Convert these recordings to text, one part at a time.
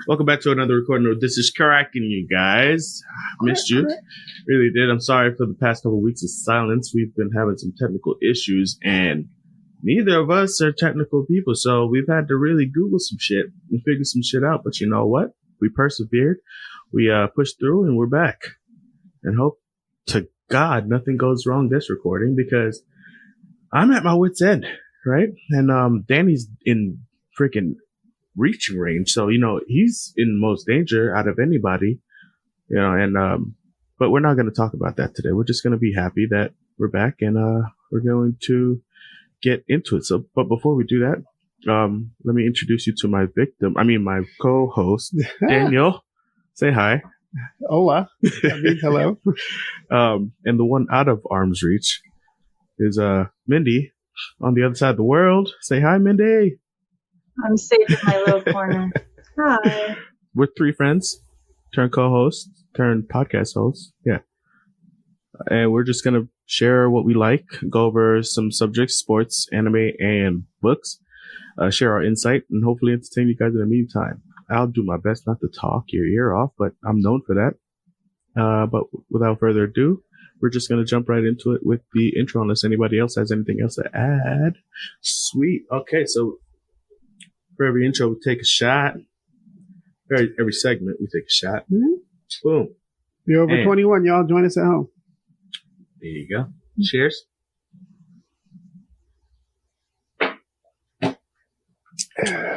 Welcome back to another recording. This is cracking, you guys. Missed you. Really did. I'm sorry for the past couple of weeks of silence. We've been having some technical issues, and neither of us are technical people, so we've had to really Google some shit and figure some shit out. But you know what? We persevered. We pushed through, and we're back. And hope to God nothing goes wrong this recording, because I'm at my wit's end, right? And Danny's in freaking reaching range, so he's in most danger out of anybody, and but we're not going to talk about that today. We're just going to be happy that we're back, and we're going to get into it. So, but before we do that, let me introduce you to my my co-host, Daniel. Say hi. Hola. Hello. And the one out of arm's reach is Mindy on the other side of the world. Say hi, Mindy. I'm safe in my little corner. Hi. We're three friends, turn co-hosts, turn podcast hosts. Yeah. And we're just going to share what we like, go over some subjects, sports, anime, and books, share our insight, and hopefully entertain you guys in the meantime. I'll do my best not to talk your ear off, but I'm known for that. But without further ado, we're just going to jump right into it with the intro, unless anybody else has anything else to add. Sweet. Okay, so for every intro, we take a shot. Every segment, we take a shot. Mm-hmm. Boom. You're over 21. Y'all join us at home. There you go. Cheers.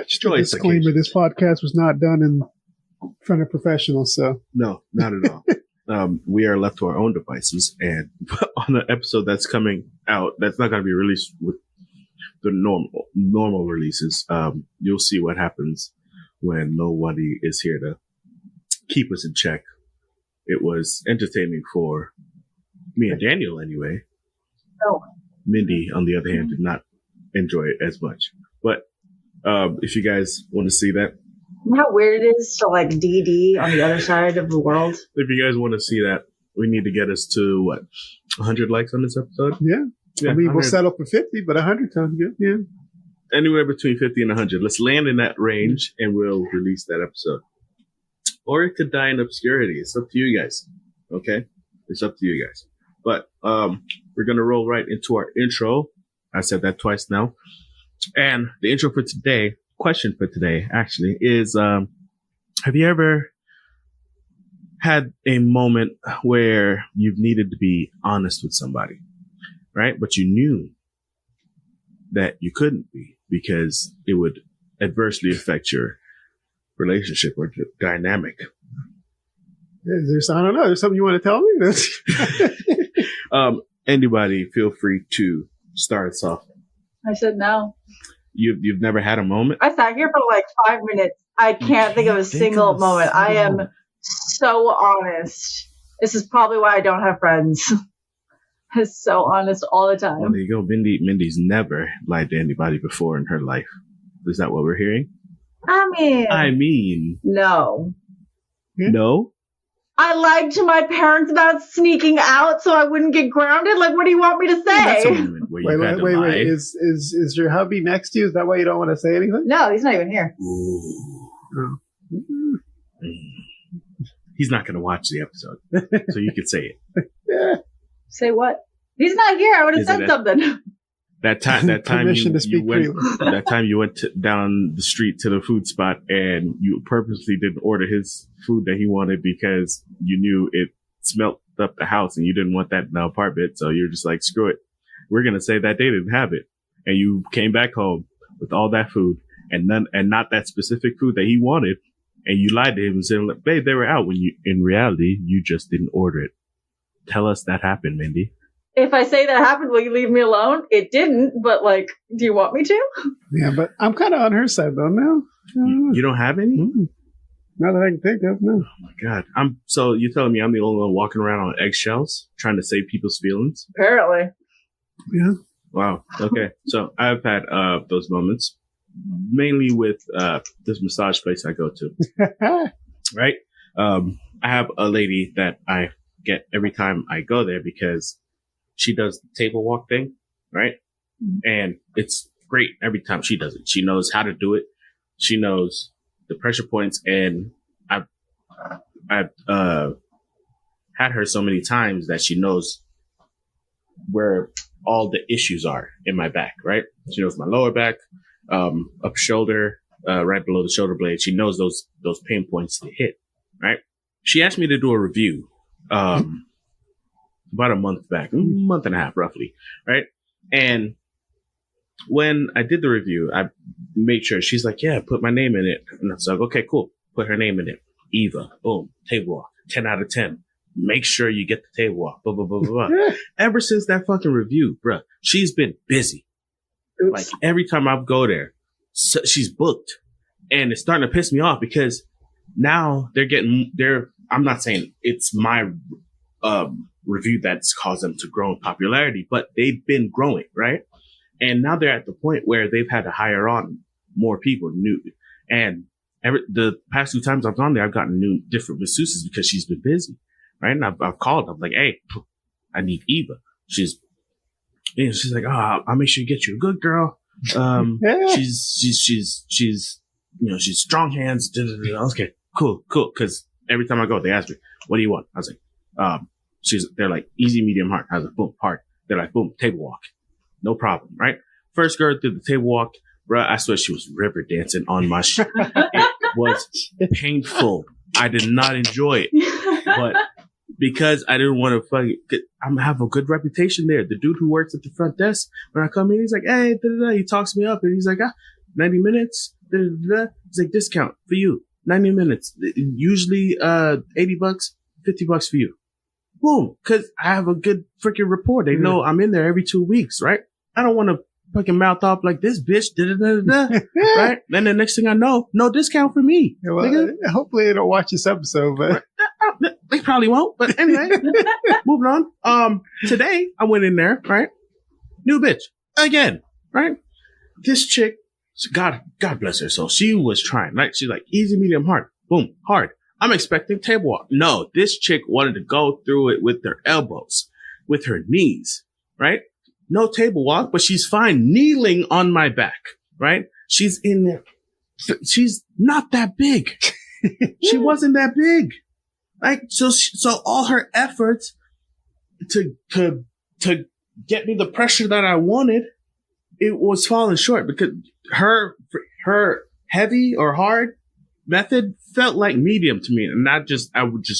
Just a disclaimer, this podcast was not done in front of professionals, so. No, not at all. We are left to our own devices, and on the episode that's coming out, that's not going to be released with the normal releases. You'll see what happens when nobody is here to keep us in check. It was entertaining for me and Daniel anyway. Oh. Mindy, on the other hand, did not enjoy it as much. But if you guys want to see that. You know how weird it is to like DD on the other side of the world? If you guys want to see that, we need to get us to, 100 likes on this episode? Yeah. I mean, we'll settle for 50, but 100 sounds good. Yeah. Anywhere between 50 and 100. Let's land in that range, and we'll release that episode. Or it could die in obscurity. It's up to you guys. Okay? It's up to you guys. But we're going to roll right into our intro. I said that twice now. And the intro for today, question for today, actually, is have you ever had a moment where you've needed to be honest with somebody, right? But you knew that you couldn't be because it would adversely affect your relationship or dynamic. I don't know. There's something you want to tell me? Anybody, feel free to start us off. I said no. You've never had a moment? I sat here for like 5 minutes. I can't think of a single moment. I am so honest. This is probably why I don't have friends. I'm so honest all the time. Well, there you go. Mindy's never lied to anybody before in her life. Is that what we're hearing? I mean. No. No? I lied to my parents about sneaking out so I wouldn't get grounded. Like, what do you want me to say? That's a moment where you had to lie. Wait. Is your hubby next to you? Is that why you don't want to say anything? No, he's not even here. Ooh. Oh. He's not going to watch the episode, so you could say it. Yeah. Say what? He's not here. I would have said something. That time you went down the street to the food spot and you purposely didn't order his food that he wanted because you knew it smelt up the house and you didn't want that in the apartment. So you're just like, screw it. We're going to say that they didn't have it. And you came back home with all that food and not that specific food that he wanted. And you lied to him and said, babe, they were out, when in reality, you just didn't order it. Tell us that happened, Mindy. If I say that happened, will you leave me alone? It didn't, but do you want me to? Yeah, but I'm kind of on her side though now. You don't have any? Mm-hmm. Not that I can think of, no. Oh my God. So you're telling me I'm the only one walking around on eggshells trying to save people's feelings? Apparently. Yeah. Wow. Okay. So I've had those moments, mainly with this massage place I go to. Right? I have a lady that I get every time I go there because she does the table walk thing, right? And it's great every time she does it. She knows how to do it. She knows the pressure points, and I've had her so many times that she knows where all the issues are in my back, right? She knows my lower back, up shoulder, right below the shoulder blade. She knows those pain points to hit, right? She asked me to do a review, about a month and a half, roughly, right? And when I did the review, I made sure she's like, yeah, put my name in it. And I was like, okay, cool. Put her name in it. Eva, boom, table walk, 10 out of 10. Make sure you get the table walk, blah, blah, blah, blah, blah. Ever since that fucking review, bruh, she's been busy. Oops. Like every time I go there, she's booked. And it's starting to piss me off because now I'm not saying it's my review that's caused them to grow in popularity, but they've been growing, right? And now they're at the point where they've had to hire on more people new. And the past 2 times I've gone there, I've gotten different masseuses because she's been busy, right? And I've called. I'm like, hey, I need Eva. She's like, oh, I'll make sure you get you a good girl. She's she's strong hands. Okay, cool. Because every time I go, they ask me, what do you want? I was like, they're like easy, medium, hard. I was like, boom, hard. They're like, boom, table walk. No problem, right? First girl through the table walk, bruh, I swear she was river dancing on my shit. It was painful. I did not enjoy it. But because I didn't want to I'm have a good reputation there. The dude who works at the front desk, when I come in, he's like, hey, he talks me up and he's like, 90 minutes. He's like, discount for you. 90 minutes. Usually, $80, $50 for you. Boom. Cause I have a good freaking rapport. They know I'm in there every 2 weeks, right? I don't want to fucking mouth off like this bitch. Right? Then the next thing I know, no discount for me. Yeah, well, hopefully they don't watch this episode, but they probably won't. But anyway, moving on. Today I went in there, right? New bitch again, right? This chick, God bless her soul. She was trying, right? She's like easy, medium, hard. Boom, hard. I'm expecting table walk. No, this chick wanted to go through it with her elbows, with her knees, right? No table walk, but she's fine kneeling on my back, right? She's in there. She's not that big. She wasn't that big. Like, so all her efforts to get me the pressure that I wanted, it was falling short because her heavy or hard method felt like medium to me, and I just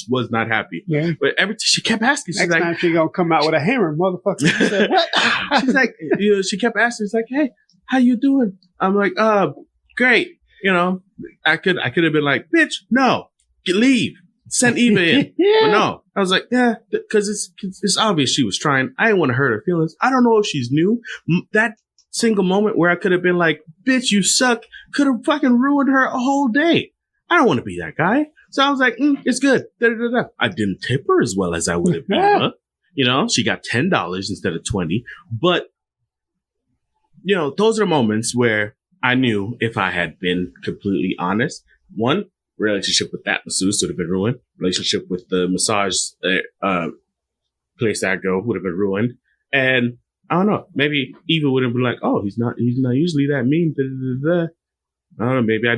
was not happy. Yeah. But every time she kept asking, she's next like, time she gonna come out with a hammer, motherfucker. She said, what? She's like, she kept asking, she's like, hey, how you doing? I'm like, great. I could have been like, bitch, no, leave. Send Eva in. But no, I was like, yeah, because it's obvious she was trying. I didn't want to hurt her feelings. I don't know if she's new. That single moment where I could have been like, bitch, you suck, could have fucking ruined her a whole day. I don't want to be that guy. So I was like, it's good. Da-da-da-da. I didn't tip her as well as I would have Eva. She got $10 instead of 20. But, those are moments where I knew if I had been completely honest, one, relationship with that masseuse would have been ruined. Relationship with the massage place I go would have been ruined. And I don't know, maybe Eva would have been like, oh, he's not usually that mean. Da-da-da-da. I don't know, maybe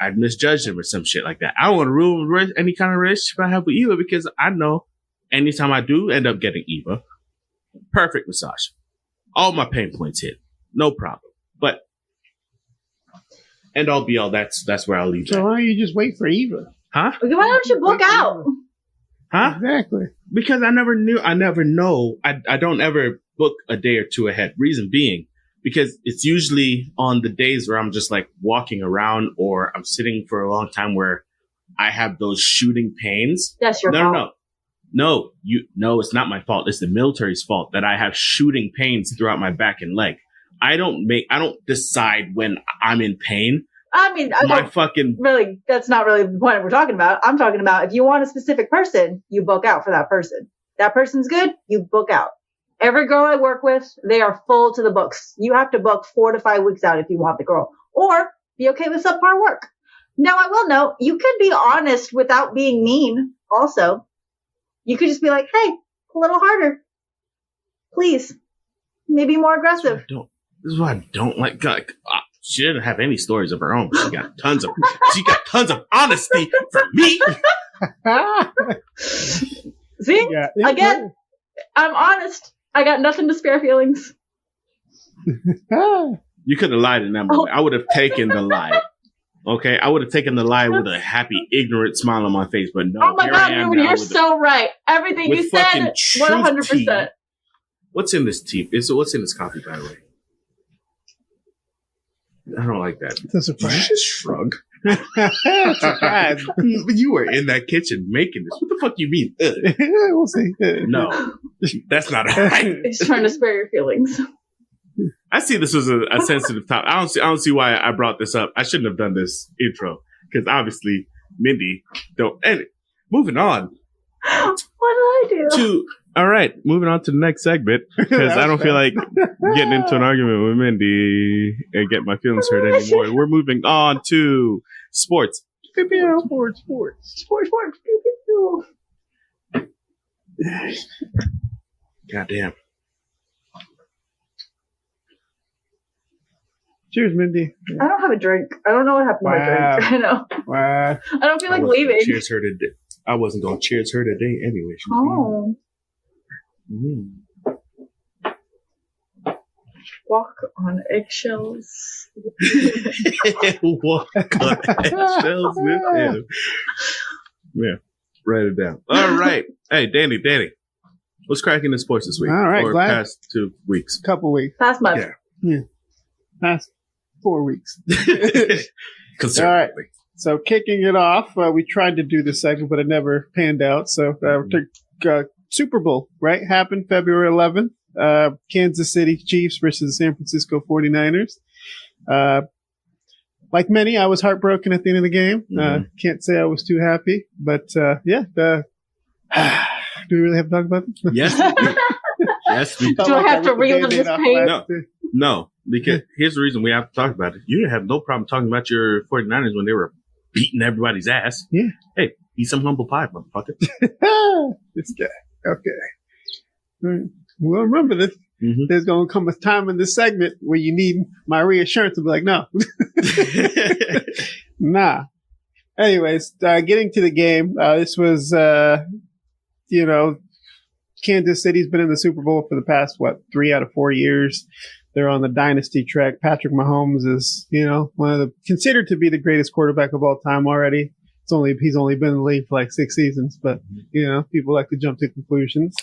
I'd misjudged him or some shit like that. I don't want to ruin any kind of relationship I have with Eva because I know anytime I do end up getting Eva, perfect massage. All my pain points hit. No problem. But end all be all, that's where I'll leave that. So why don't you just wait for Eva? Huh? Why don't you book out? Huh? Exactly. Because I never know. I don't ever book a day or two ahead. Reason being, because it's usually on the days where I'm just like walking around or I'm sitting for a long time where I have those shooting pains. That's your fault. No, it's not my fault. It's the military's fault that I have shooting pains throughout my back and leg. I don't decide when I'm in pain. I mean, really, that's not really the point we're talking about. I'm talking about if you want a specific person, you book out for that person. That person's good, you book out. Every girl I work with, they are full to the books. You have to book 4 to 5 weeks out if you want the girl, or be okay with subpar work. Now, I will note, you could be honest without being mean. Also, you could just be like, "Hey, a little harder, please. Maybe more aggressive." This is why I don't like. She didn't have any stories of her own. She got tons of honesty for me. See? Yeah, again, I'm honest. I got nothing to spare feelings. You could have lied in that moment. I would have taken the lie. Okay? I would have taken the lie with a happy, ignorant smile on my face, but no. Oh my God, Ruben, you're so right. Everything you said, 100%. What's in this tea? What's in this coffee, by the way? I don't like that. That's a surprise. Did you just shrug? Surprise. But you were in that kitchen making this. What the fuck you mean? We'll see. No, that's not right. He's trying to spare your feelings. I see this as a sensitive topic. I don't see why I brought this up. I shouldn't have done this intro because obviously Mindy don't. And moving on. What did I do? All right, moving on to the next segment because I don't feel like getting into an argument with Mindy and get my feelings hurt anymore. We're moving on to sports. Sports. Goddamn. Cheers, Mindy. I don't have a drink. I don't know what happened to my drink. I know. Wow. I don't feel like leaving. Cheers her today. I wasn't going to cheers her today anyway. Oh. Walk on eggshells. Walk on eggshells with him. Yeah, write it down. All right. Hey, Danny, what's cracking in sports this week? All right, or past 2 weeks? Couple weeks. Past month. Yeah. Past 4 weeks. Conservatively. All right. So kicking it off, we tried to do this segment, but it never panned out. So Super Bowl, right? Happened February 11th. Kansas City Chiefs versus the San Francisco 49ers. Like many, I was heartbroken at the end of the game. Can't say I was too happy, but yeah. Do we really have to talk about this? Yes. Yes. Do I have to relive this pain? No, because here's the reason we have to talk about it. You didn't have no problem talking about your 49ers when they were beating everybody's ass. Yeah. Hey, eat some humble pie, motherfucker. This guy. Okay. Well, remember this. Mm-hmm. There's going to come a time in this segment where you need my reassurance to be like, no. Nah. Anyways, getting to the game, this was, Kansas City's been in the Super Bowl for the past, 3 out of 4 years. They're on the dynasty track. Patrick Mahomes is, considered to be the greatest quarterback of all time already. He's only been in the league for like 6 seasons, but, people like to jump to conclusions.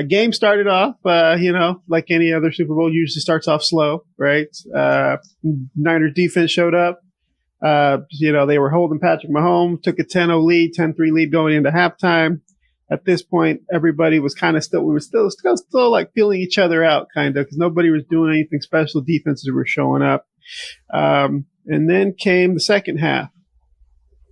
Game started off, like any other Super Bowl, usually starts off slow, right? Niners defense showed up. They were holding Patrick Mahomes, took a 10-0 lead, 10-3 lead going into halftime. At this point, everybody was we were still like feeling each other out, kind of, because nobody was doing anything special. Defenses were showing up. And then came the second half.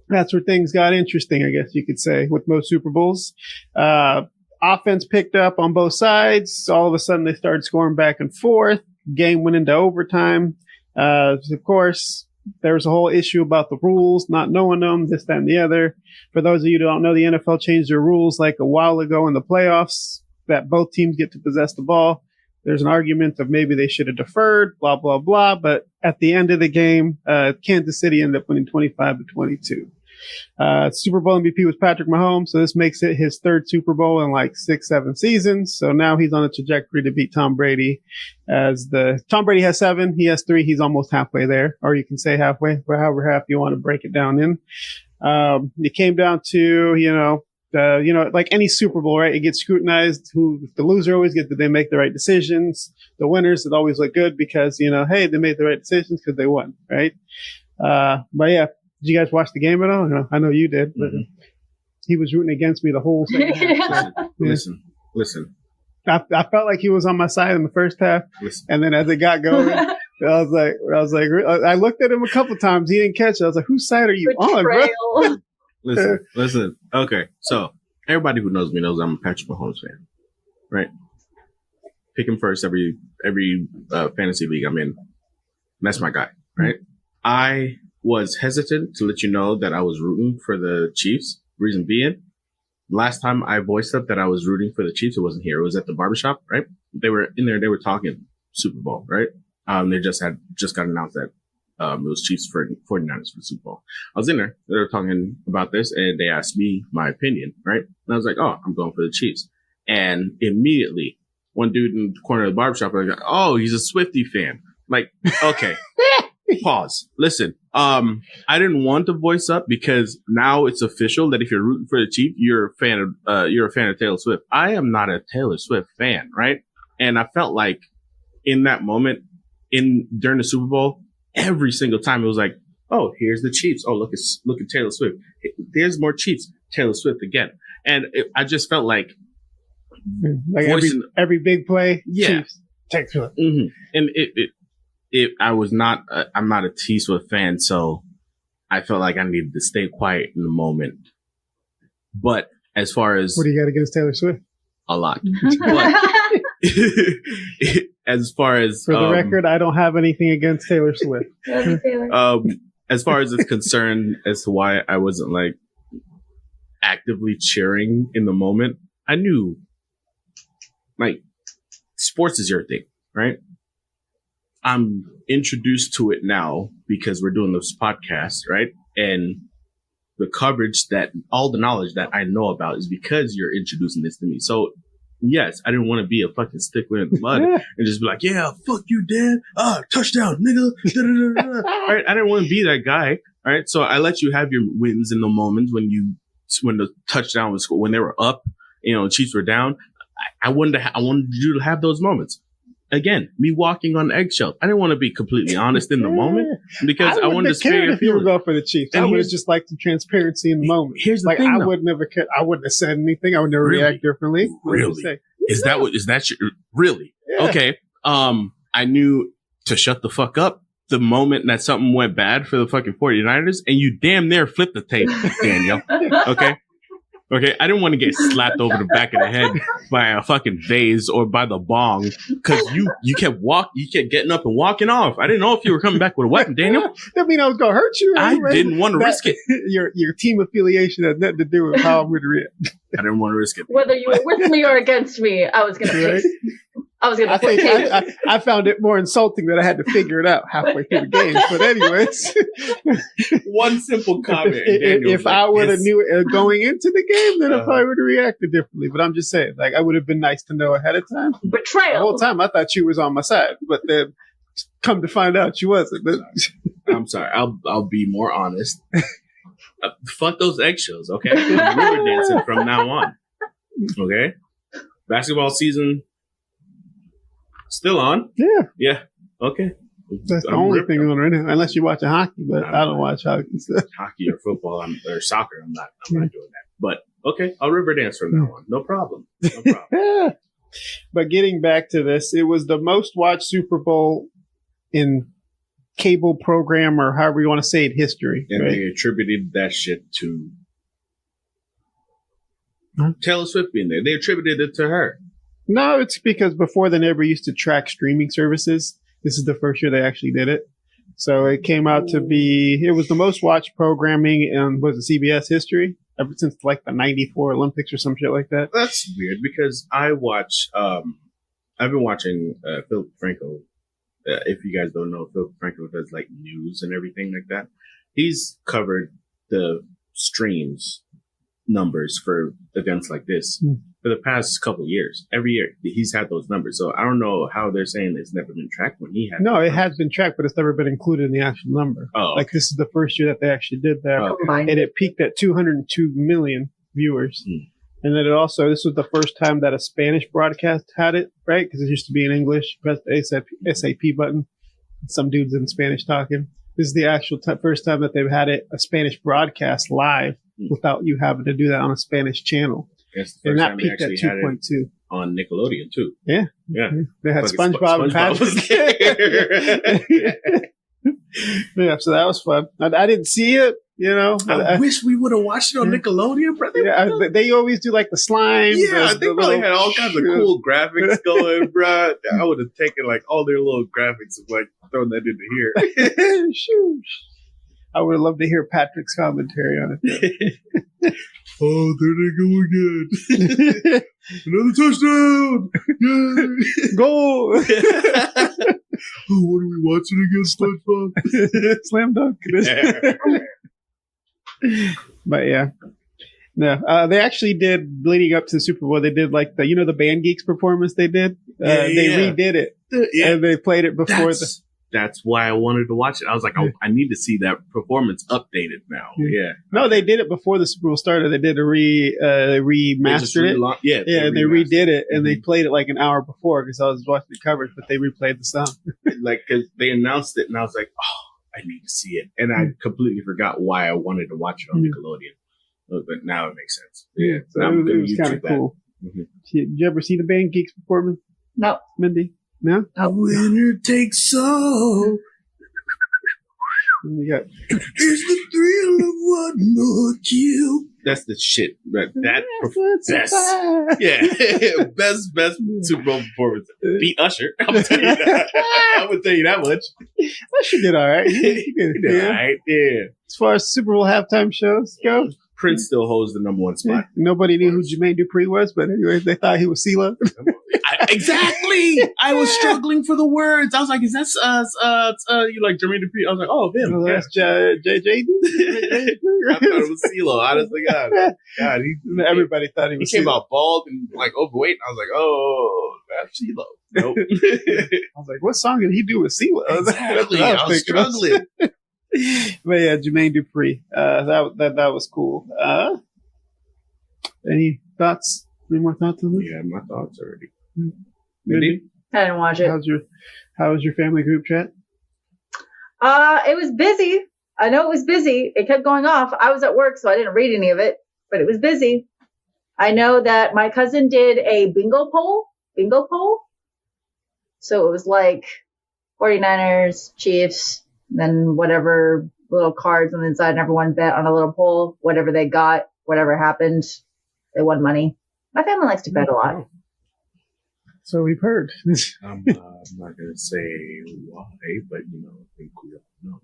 That's where things got interesting, I guess you could say, with most Super Bowls. Offense picked up on both sides. All of a sudden, they started scoring back and forth. Game went into overtime. Of course, there was a whole issue about the rules, not knowing them, this, that, and the other. For those of you who don't know, the NFL changed their rules like a while ago in the playoffs that both teams get to possess the ball. There's an argument of maybe they should have deferred, blah, blah, blah. But at the end of the game, Kansas City ended up winning 25-22. Super Bowl MVP was Patrick Mahomes, so this makes it his third Super Bowl in like 6-7 seasons. So now he's on a trajectory to beat Tom Brady. Tom Brady has 7, he has 3. He's almost halfway there, or you can say halfway, or however half you want to break it down in. It came down to like any Super Bowl, right? It gets scrutinized. The loser always did they make the right decisions? The winners, it always look good because hey, they made the right decisions because they won, right? But yeah. Did you guys watch the game at all? No, I know you did, but he was rooting against me the whole second half. So, Listen. I felt like he was on my side in the first half, and then as it got going, I was like, I looked at him a couple times. He didn't catch it. I was like, whose side are you on, bro? Listen. Okay, so everybody who knows me knows I'm a Patrick Mahomes fan, right? Pick him first every fantasy league I'm in. That's my guy, right? I was hesitant to let you know that I was rooting for the Chiefs. Reason being, last time I voiced up that I was rooting for the Chiefs, it wasn't here. It was at the barbershop, right? They were in there. They were talking Super Bowl, right? They just got announced that it was Chiefs for 49ers for the Super Bowl. I was in there. They were talking about this, and they asked me my opinion, right? And I was like, oh, I'm going for the Chiefs. And immediately, one dude in the corner of the barbershop was like, oh, he's a Swiftie fan. Like, okay. Pause. Listen, I didn't want to voice up because now it's official that if you're rooting for the Chiefs, you're a fan of Taylor Swift. I am not a Taylor Swift fan, right? And I felt like in that moment, during the Super Bowl, every single time it was like, oh, here's the Chiefs. Oh, look at Taylor Swift. There's more Chiefs. Taylor Swift again. And I just felt like every big play, yeah. Chiefs. Taylor Swift. Mm-hmm. And I'm not a T Swift fan, so I felt like I needed to stay quiet in the moment. But as far as what do you got against Taylor Swift? A lot. But as far as for the record, I don't have anything against Taylor Swift. As far as it's concerned, as to why I wasn't like actively cheering in the moment, I knew like sports is your thing, right? I'm introduced to it now because we're doing this podcast, right? And the coverage all the knowledge that I know about is because you're introducing this to me. So yes, I didn't want to be a fucking stickler in the mud and just be like, yeah, fuck you, Dad. Touchdown, nigga. All right. I didn't want to be that guy. All right. So I let you have your wins in the moments when the touchdown was when they were up, Chiefs were down. I wanted you to have those moments. Again, me walking on eggshells. I didn't want to be completely honest in the moment because I wanted to spare your if you were going for the Chiefs. I would have just liked some transparency in the moment. Here's the thing, I would never care. I wouldn't have said anything. I would never react differently. Really? Is that really? Yeah. Okay. I knew to shut the fuck up the moment that something went bad for the fucking 49ers, and you damn near flipped the tape, Daniel. Okay, I didn't want to get slapped over the back of the head by a fucking vase or by the bong because you kept getting up and walking off. I didn't know if you were coming back with a weapon, Daniel. That mean I was gonna hurt you. Anyway. I didn't want to risk it. Your team affiliation has nothing to do with how I'm going to react. I didn't want to risk it. Whether you were with me or against me, I was gonna. I found it more insulting that I had to figure it out halfway through the game. But anyways, one simple comment. If I would have knew it going into the game, then I probably would have reacted differently. But I'm just saying, like, I would have been nice to know ahead of time. Betrayal. The whole time I thought she was on my side, but then come to find out she wasn't. I'm sorry. I'll be more honest. Fuck those eggshells, okay? I'm river dancing from now on. Okay? Basketball season still on? Yeah. Okay. That's the only thing on right now, unless you're watching hockey, but I don't watch hockey. So. Hockey or football or soccer, I'm not doing that. But okay, I'll river dance from now on. No problem. But getting back to this, it was the most watched Super Bowl in cable program or however you want to say it history. And they attributed that shit to Taylor Swift being there. They attributed it to her. No, it's because before they never used to track streaming services. This is the first year they actually did it. So it came out to be, it was the most watched programming in, was it CBS history? Ever since like the 94 Olympics or some shit like that. That's weird because I watch, I've been watching Philip Franco. If you guys don't know, Philip Franco does like news and everything like that. He's covered the streams numbers for events like this for the past couple of years. Every year he's had those numbers. So I don't know how they're saying it's never been tracked when he had. No, it has been tracked, but it's never been included in the actual number. Oh, okay. Like this is the first year that they actually did that. And it peaked at 202 million viewers. And then this was the first time that a Spanish broadcast had it, right? Because it used to be in English. Press the SAP button. Some dudes in Spanish talking. This is the actual first time that they've had a Spanish broadcast live without you having to do that on a Spanish channel. And that peaked at 2.2. On Nickelodeon, too. Yeah. They had SpongeBob and Patrick. Yeah, so that was fun. I didn't see it, I wish we would have watched it on Nickelodeon, brother. Yeah, they always do like the slime. Yeah, they probably had all kinds of cool graphics going, bro. I would have taken like all their little graphics and like thrown that into here. Shoot. I would have loved to hear Patrick's commentary on it. Oh, there they go again. Another touchdown. Yay. Goal. what are we watching against SpongeBob? Slam dunk. But yeah. No, they actually did, leading up to the Super Bowl, they did like the Band Geeks performance they did. They redid it. And they played it before That's why I wanted to watch it. I was like, I need to see that performance updated now. Yeah. No, they did it before the Super Bowl started. They did remastered it. And they redid it, and they played it like an hour before because I was watching the coverage, but they replayed the song. Like, because they announced it, and I was like, I need to see it. And I completely forgot why I wanted to watch it on Nickelodeon. But now it makes sense. Yeah, so it was kind of cool. Mm-hmm. Did you ever see the Band Geeks performance? No. Mindy? No? A winner takes all. You got, it's the thrill of one more kill. That's the shit. Best Super Bowl performance. Beat Usher. I'm gonna tell you that. I'm gonna tell you that much. Usher did all right. He did all right. Yeah. As far as Super Bowl halftime shows go, Prince still holds the number one spot. Nobody knew who Jermaine Dupri was, but anyway, they thought he was CeeLo. Exactly. I was struggling for the words. I was like, "Is that you like Jermaine Dupri?" I was like, "Oh, him." Oh, that's JJD. I thought it was CeeLo. Honestly, God, everybody thought he was. He came out bald and like overweight. I was like, "Oh, that's CeeLo." Nope. I was like, "What song did he do with CeeLo?" Exactly. I was struggling. But yeah, Jermaine Dupri. That was cool. Any thoughts? Any more thoughts on this? Yeah, my thoughts already. Mindy? I didn't watch it. How was your family group chat? It was busy. I know it was busy. It kept going off. I was at work, so I didn't read any of it, but it was busy. I know that my cousin did a bingo poll. So it was like 49ers, Chiefs, then whatever little cards on the inside, and everyone bet on a little poll. Whatever they got, whatever happened, they won money. My family likes to bet a lot. So we've heard. I'm not going to say why, but I think we all know.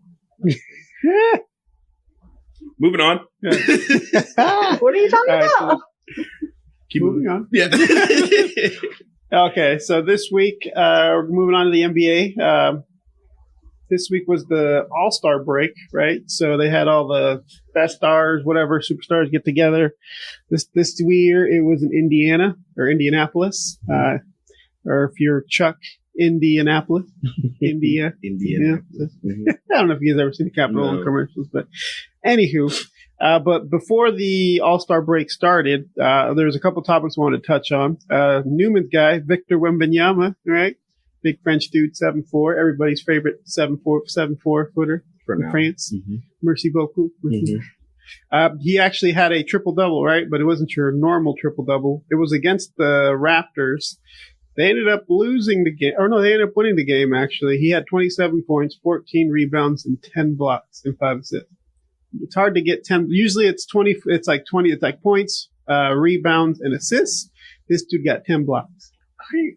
Moving on. What are you talking about? Keep moving on. Yeah. Okay, so this week, we're moving on to the NBA. This week was the All-Star break, right? So they had all the best stars, whatever, superstars get together. This year, it was in Indianapolis. Or if you're Chuck, Indianapolis. Indianapolis. Yeah. Mm-hmm. I don't know if you guys ever seen the Capitol in commercials, but anywho. But before the All-Star break started, there's a couple topics I wanted to touch on. Newman's guy, Victor Wembanyama, right? Big French dude, 7'4", everybody's favorite 7'4" footer from France. Mm-hmm. Merci beaucoup. Mm-hmm. He actually had a triple-double, right? But it wasn't your normal triple-double. It was against the Raptors. They ended up losing the game. Or no, they ended up winning the game, actually. He had 27 points, 14 rebounds, and 10 blocks and 5 assists. It's hard to get 10. Usually it's 20. It's like 20. It's like points, rebounds, and assists. This dude got 10 blocks.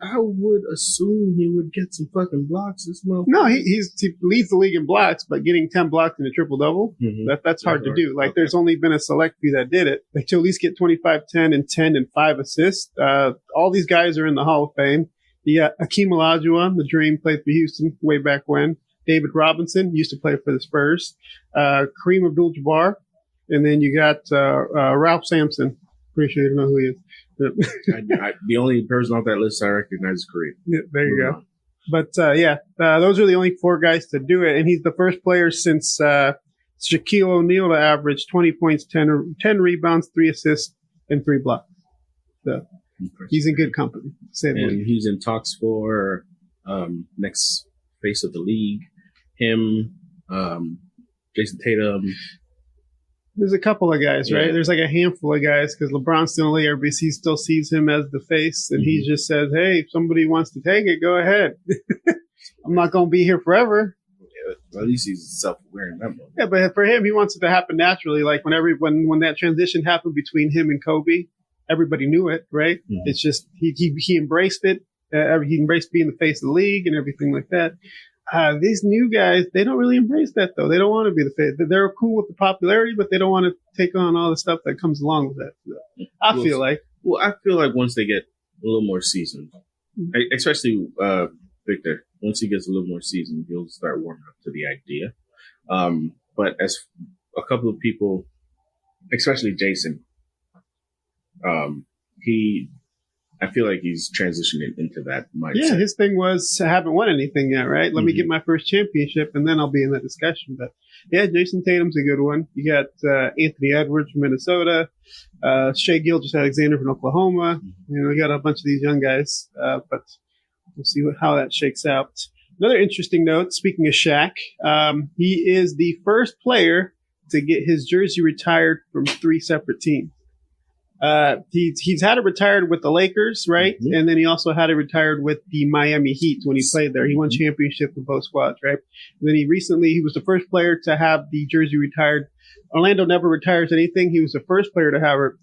I would assume he would get some fucking blocks. This motherfucker. No, he leads the league in blocks, but getting 10 blocks in a triple-double, that's hard to do. Like, there's only been a select few that did it. Like, to at least get 25, 10, and 10 and 5 assists. All these guys are in the Hall of Fame. You got Hakeem Olajuwon, the Dream, played for Houston way back when. David Robinson used to play for the Spurs. Kareem Abdul-Jabbar. And then you got Ralph Sampson. Pretty sure you don't know who he is. The only person off that list I recognize is Kareem. Yeah, there you go. But those are the only 4 guys to do it, and he's the first player since Shaquille O'Neal to average 20 points, 10 rebounds, 3 assists, and 3 blocks. So he's in good company. And he's in talks for next face of the league. Him, Jason Tatum. There's a couple of guys, right? There's like a handful of guys because LeBron's still in the league. Everybody still sees him as the face, and he just says, "Hey, if somebody wants to take it, go ahead. I'm not going to be here forever." Yeah, at least he's a self-aware member. Yeah, but for him, he wants it to happen naturally. Like when that transition happened between him and Kobe, everybody knew it, right? Mm-hmm. It's just he embraced it. He embraced being the face of the league and everything like that. These new guys, they don't really embrace that, though. They don't want to be the face. They're cool with the popularity, but they don't want to take on all the stuff that comes along with that. I feel like once they get a little more seasoned, especially Victor, once he gets a little more seasoned, he'll start warming up to the idea. But as a couple of people, especially Jason, I feel like he's transitioning into that mindset. Yeah, his thing was, I haven't won anything yet, right? Let me get my first championship, and then I'll be in that discussion. But yeah, Jason Tatum's a good one. You got Anthony Edwards from Minnesota, Shai Gilgeous-Alexander from Oklahoma. You got a bunch of these young guys, but we'll see how that shakes out. Another interesting note, speaking of Shaq, he is the first player to get his jersey retired from 3 separate teams. He's had it retired with the Lakers, right? Mm-hmm. And then he also had it retired with the Miami Heat when he played there. He won championship with both squads, right? And then he was the first player to have the jersey retired. Orlando never retires anything. He was the first player to have it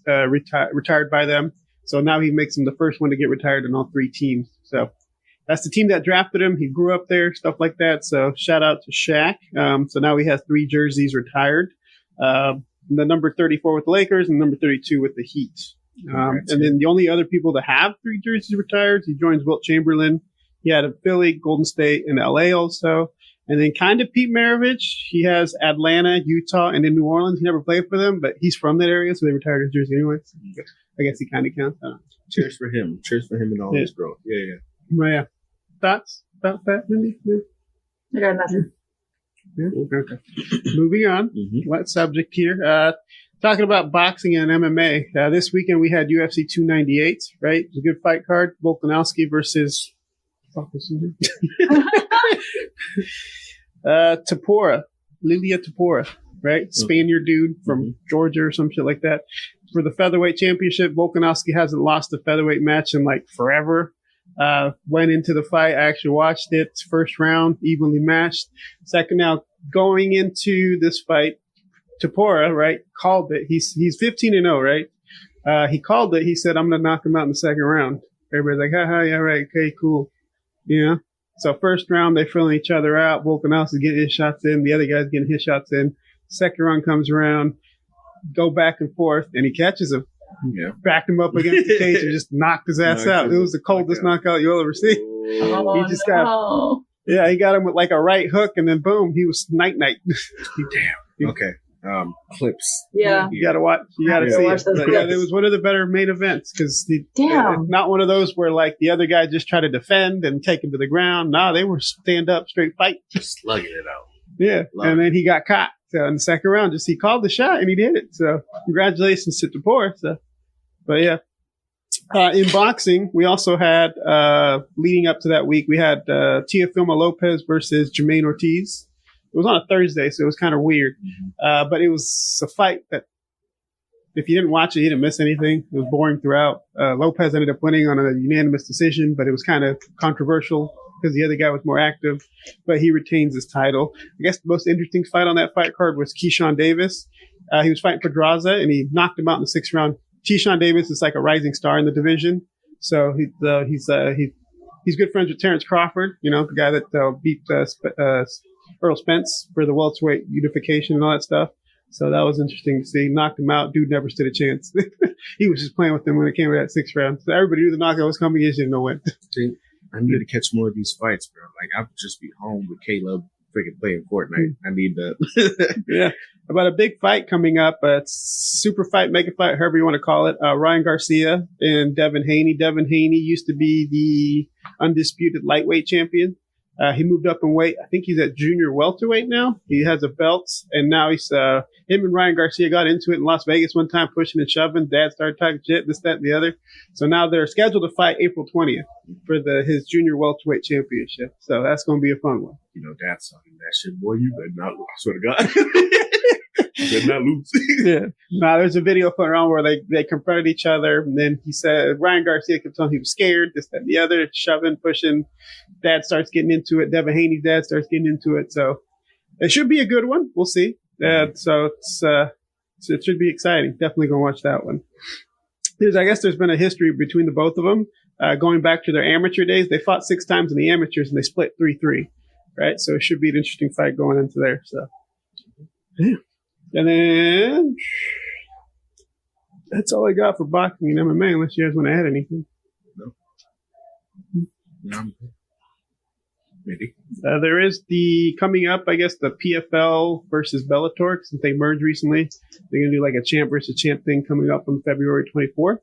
retired by them. So now he makes him the first one to get retired in all 3 teams. So that's the team that drafted him. He grew up there, stuff like that. So shout out to Shaq. So now he has 3 jerseys retired. The number 34 with the Lakers and number 32 with the Heat. And then the only other people to have 3 jerseys retired, he joins Wilt Chamberlain. He had a Philly, Golden State, and LA also. And then kind of Pete Maravich. He has Atlanta, Utah, and in New Orleans. He never played for them, but he's from that area, so they retired his jersey anyway. So I guess he kind of counts. Cheers for him. Cheers for him and all his growth. Yeah. Well, yeah. Thoughts about that, Mindy? I got nothing. Yeah. Okay. Moving on. What subject here? Talking about boxing and MMA. This weekend we had UFC 298, right? It was a good fight card. Volkanovski versus Topuria, Lilia Topuria, right? Spaniard dude from Georgia or some shit like that. For the featherweight championship, Volkanovski hasn't lost a featherweight match in like forever. Went into the fight. I actually watched it. First round, evenly matched. Second, now going into this fight, Topuria, right, called it. He's 15-0, right? He called it. He said, "I'm gonna knock him out in the second round." Everybody's like, "Haha, yeah, right, okay, cool." So first round, they're filling each other out. Volkanovski getting his shots in. The other guy's getting his shots in. Second round comes around, go back and forth, and he catches him. Yeah. Backed him up against the cage and just knocked his ass out. It was the coldest knockout you'll ever see. He just he got him with like a right hook, and then boom, he was night-night. Damn. Okay. Clips. Yeah. You gotta watch. You gotta see it. But, it was one of the better main events because not one of those where like the other guy just tried to defend and take him to the ground. Nah, they were stand up, straight fight. Just slugging it out. Yeah. And then he got caught. So in the second round, he called the shot and he did it. So congratulations to Topuria. So, but yeah. In boxing, we also had, leading up to that week, we had Teofimo Lopez versus Jermaine Ortiz. It was on a Thursday, so it was kind of weird. But it was a fight that, if you didn't watch it, you didn't miss anything. It was boring throughout. Lopez ended up winning on a unanimous decision, but it was kind of controversial because the other guy was more active, but he retains his title. I guess the most interesting fight on that fight card was Keyshawn Davis. He was fighting Pedraza, and he knocked him out in the 6th round. Keyshawn Davis is like a rising star in the division. So he's good friends with Terrence Crawford, the guy that beat Earl Spence for the welterweight unification and all that stuff. So that was interesting to see. Knocked him out. Dude never stood a chance. He was just playing with him when it came to that 6th round. So everybody knew the knockout was coming. He just didn't know when. I need to catch more of these fights, bro. Like, I would just be home with Caleb freaking playing Fortnite. I need that. Yeah. About a big fight coming up. Super fight, mega fight, however you want to call it. Ryan Garcia and Devin Haney. Devin Haney used to be the undisputed lightweight champion. He moved up in weight. I think he's at junior welterweight now. He has a belt, and now he's him and Ryan Garcia got into it in Las Vegas one time, pushing and shoving. Dad started talking shit, this, that, and the other. So now they're scheduled to fight April 20th for his junior welterweight championship. So that's going to be a fun one. Dad's talking that shit, boy. You better not lose. I swear to God. You better not lose. Yeah. Now there's a video floating around where they confronted each other, and then he said Ryan Garcia kept telling him he was scared, this, that, and the other, shoving, pushing. Dad starts getting into it. Devin Haney's dad starts getting into it. So it should be a good one. We'll see. So it should be exciting. Definitely gonna watch that one. I guess there's been a history between the both of them. Going back to their amateur days, they fought 6 times in the amateurs and they split 3-3. Right? So it should be an interesting fight going into there. So yeah. And then that's all I got for boxing and MMA, unless you guys want to add anything. No. Maybe. There is the coming up, I guess, the PFL versus Bellator, since they merged recently. They're going to do like a champ versus champ thing coming up on February 24th.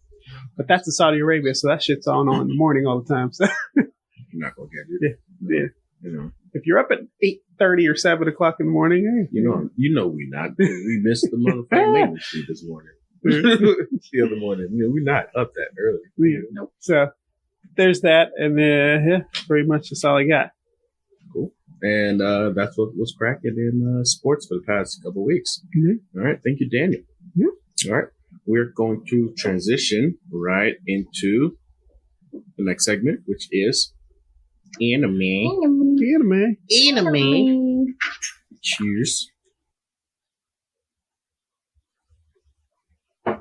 But that's in Saudi Arabia, so that shit's on in the morning all the time. So. I'm not going to get it. Yeah. You know. If you're up at 8:30 or 7 o'clock in the morning, hey, you know we not. We missed the motherfucking maintenance sheet this morning. The other morning. We're not up that early. Yeah. Nope. So there's that, and pretty much that's all I got. Cool. And that's what was cracking in sports for the past couple of weeks. Mm-hmm. All right. Thank you, Daniel. Mm-hmm. All right. We're going to transition right into the next segment, which is anime. Cheers. All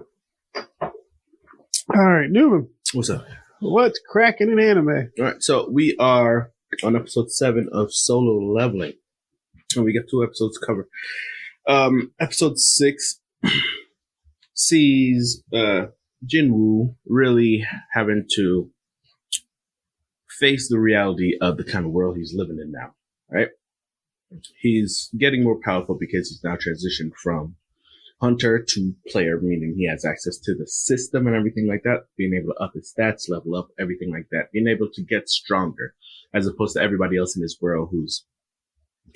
right, Newman. What's up? What's cracking in anime? All right. So we are on episode 7 of Solo Leveling. And we got 2 episodes to cover. Episode 6 sees Jinwoo really having to face the reality of the kind of world he's living in now, right? He's getting more powerful because he's now transitioned from hunter to player, meaning he has access to the system and everything like that, being able to up his stats, level up, everything like that, being able to get stronger, as opposed to everybody else in this world who's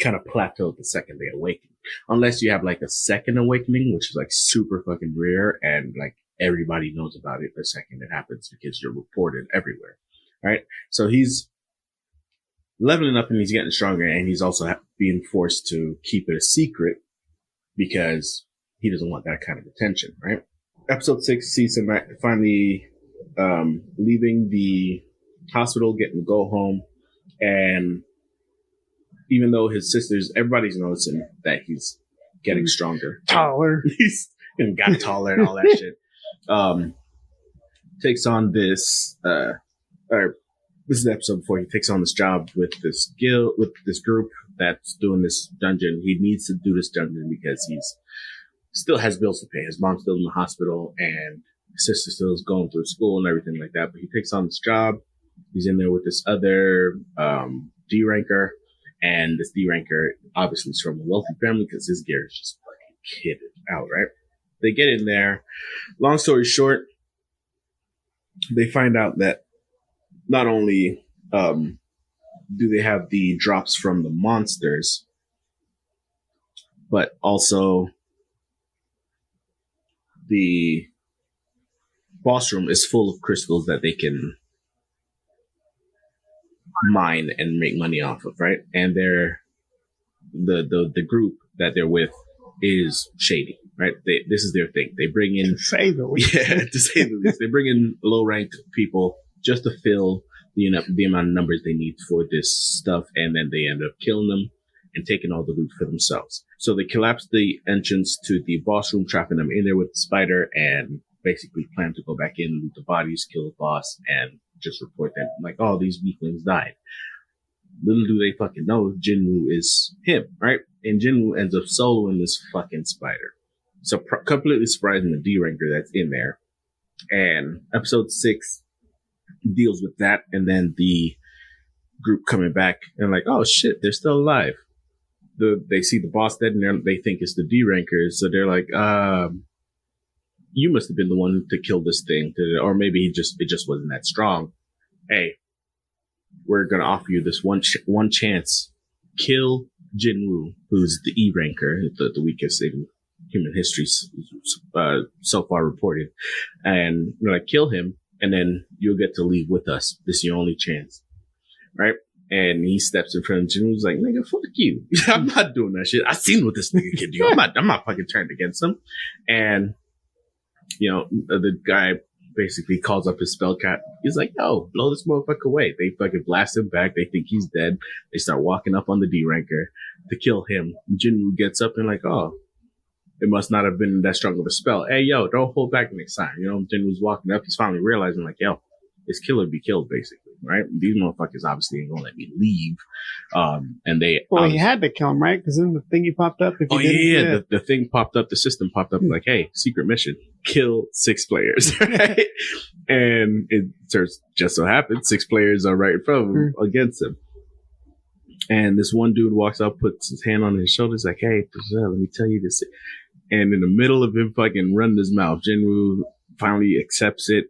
kind of plateaued the second they awaken. Unless you have like a second awakening, which is like super fucking rare, and like everybody knows about it the second it happens because you're reported everywhere. Right? So he's leveling up and he's getting stronger, and he's also being forced to keep it a secret because he doesn't want that kind of attention, right? Episode 6 sees him finally leaving the hospital, getting to go home, and even though his sisters, everybody's noticing that he's getting stronger. Taller. He's got taller and all that shit. Takes on this, this is the episode before he takes on this job with this guild, with this group that's doing this dungeon. He needs to do this dungeon because he's still has bills to pay. His mom's still in the hospital and his sister still is going through school and everything like that. But he takes on this job. He's in there with this other D ranker, and this D ranker obviously is from a wealthy family because his gear is just fucking kitted out, right? They get in there. Long story short, they find out that not only do they have the drops from the monsters, but also the boss room is full of crystals that they can mine and make money off of, right? And they're the group that they're with is shady, right? This is their thing. They bring in to say the least. They bring in low ranked people just to fill the amount of numbers they need for this stuff, and then they end up killing them and taking all the loot for themselves. So they collapse the entrance to the boss room, trapping them in there with the spider, and basically plan to go back in, loot the bodies, kill the boss, and just report that, like, oh, these weaklings died. Little do they fucking know, Jinwoo is him, right? And Jinwoo ends up soloing this fucking spider. So completely surprising the D-ranker that's in there. And episode 6 deals with that, and then the group coming back and like, oh shit, they're still alive. They see the boss dead, and they think it's the D-rankers, so they're like, you must have been the one to kill this thing, or maybe it just wasn't that strong. Hey, we're gonna offer you this one chance. Kill Jinwoo, who's the E-ranker, the weakest in human history so far reported, and we're like, kill him, and then you'll get to leave with us. This is your only chance, right? And he steps in front of Jinwoo's like, nigga, fuck you. I'm not doing that shit. I seen what this nigga can do. I'm not fucking turned against him. And, you know, the guy basically calls up his spell cat. He's like, yo, blow this motherfucker away. They fucking blast him back. They think he's dead. They start walking up on the D-ranker to kill him. Jinwoo gets up and like, oh, it must not have been that strong of a spell. Hey, yo, don't hold back next time. You know, Jinwoo's walking up. He's finally realizing like, yo, this killer be killed, basically, right? These motherfuckers obviously ain't gonna let me leave. And they... Well, he had to kill him, right? Because then the thingy popped up. The thing popped up. The system popped up like, hey, secret mission. Kill 6 players, right? And it just so happens 6 players are right in front of him against him. And this one dude walks up, puts his hand on his shoulder. He's like, hey, let me tell you this. And in the middle of him fucking running his mouth, Jinwoo finally accepts it,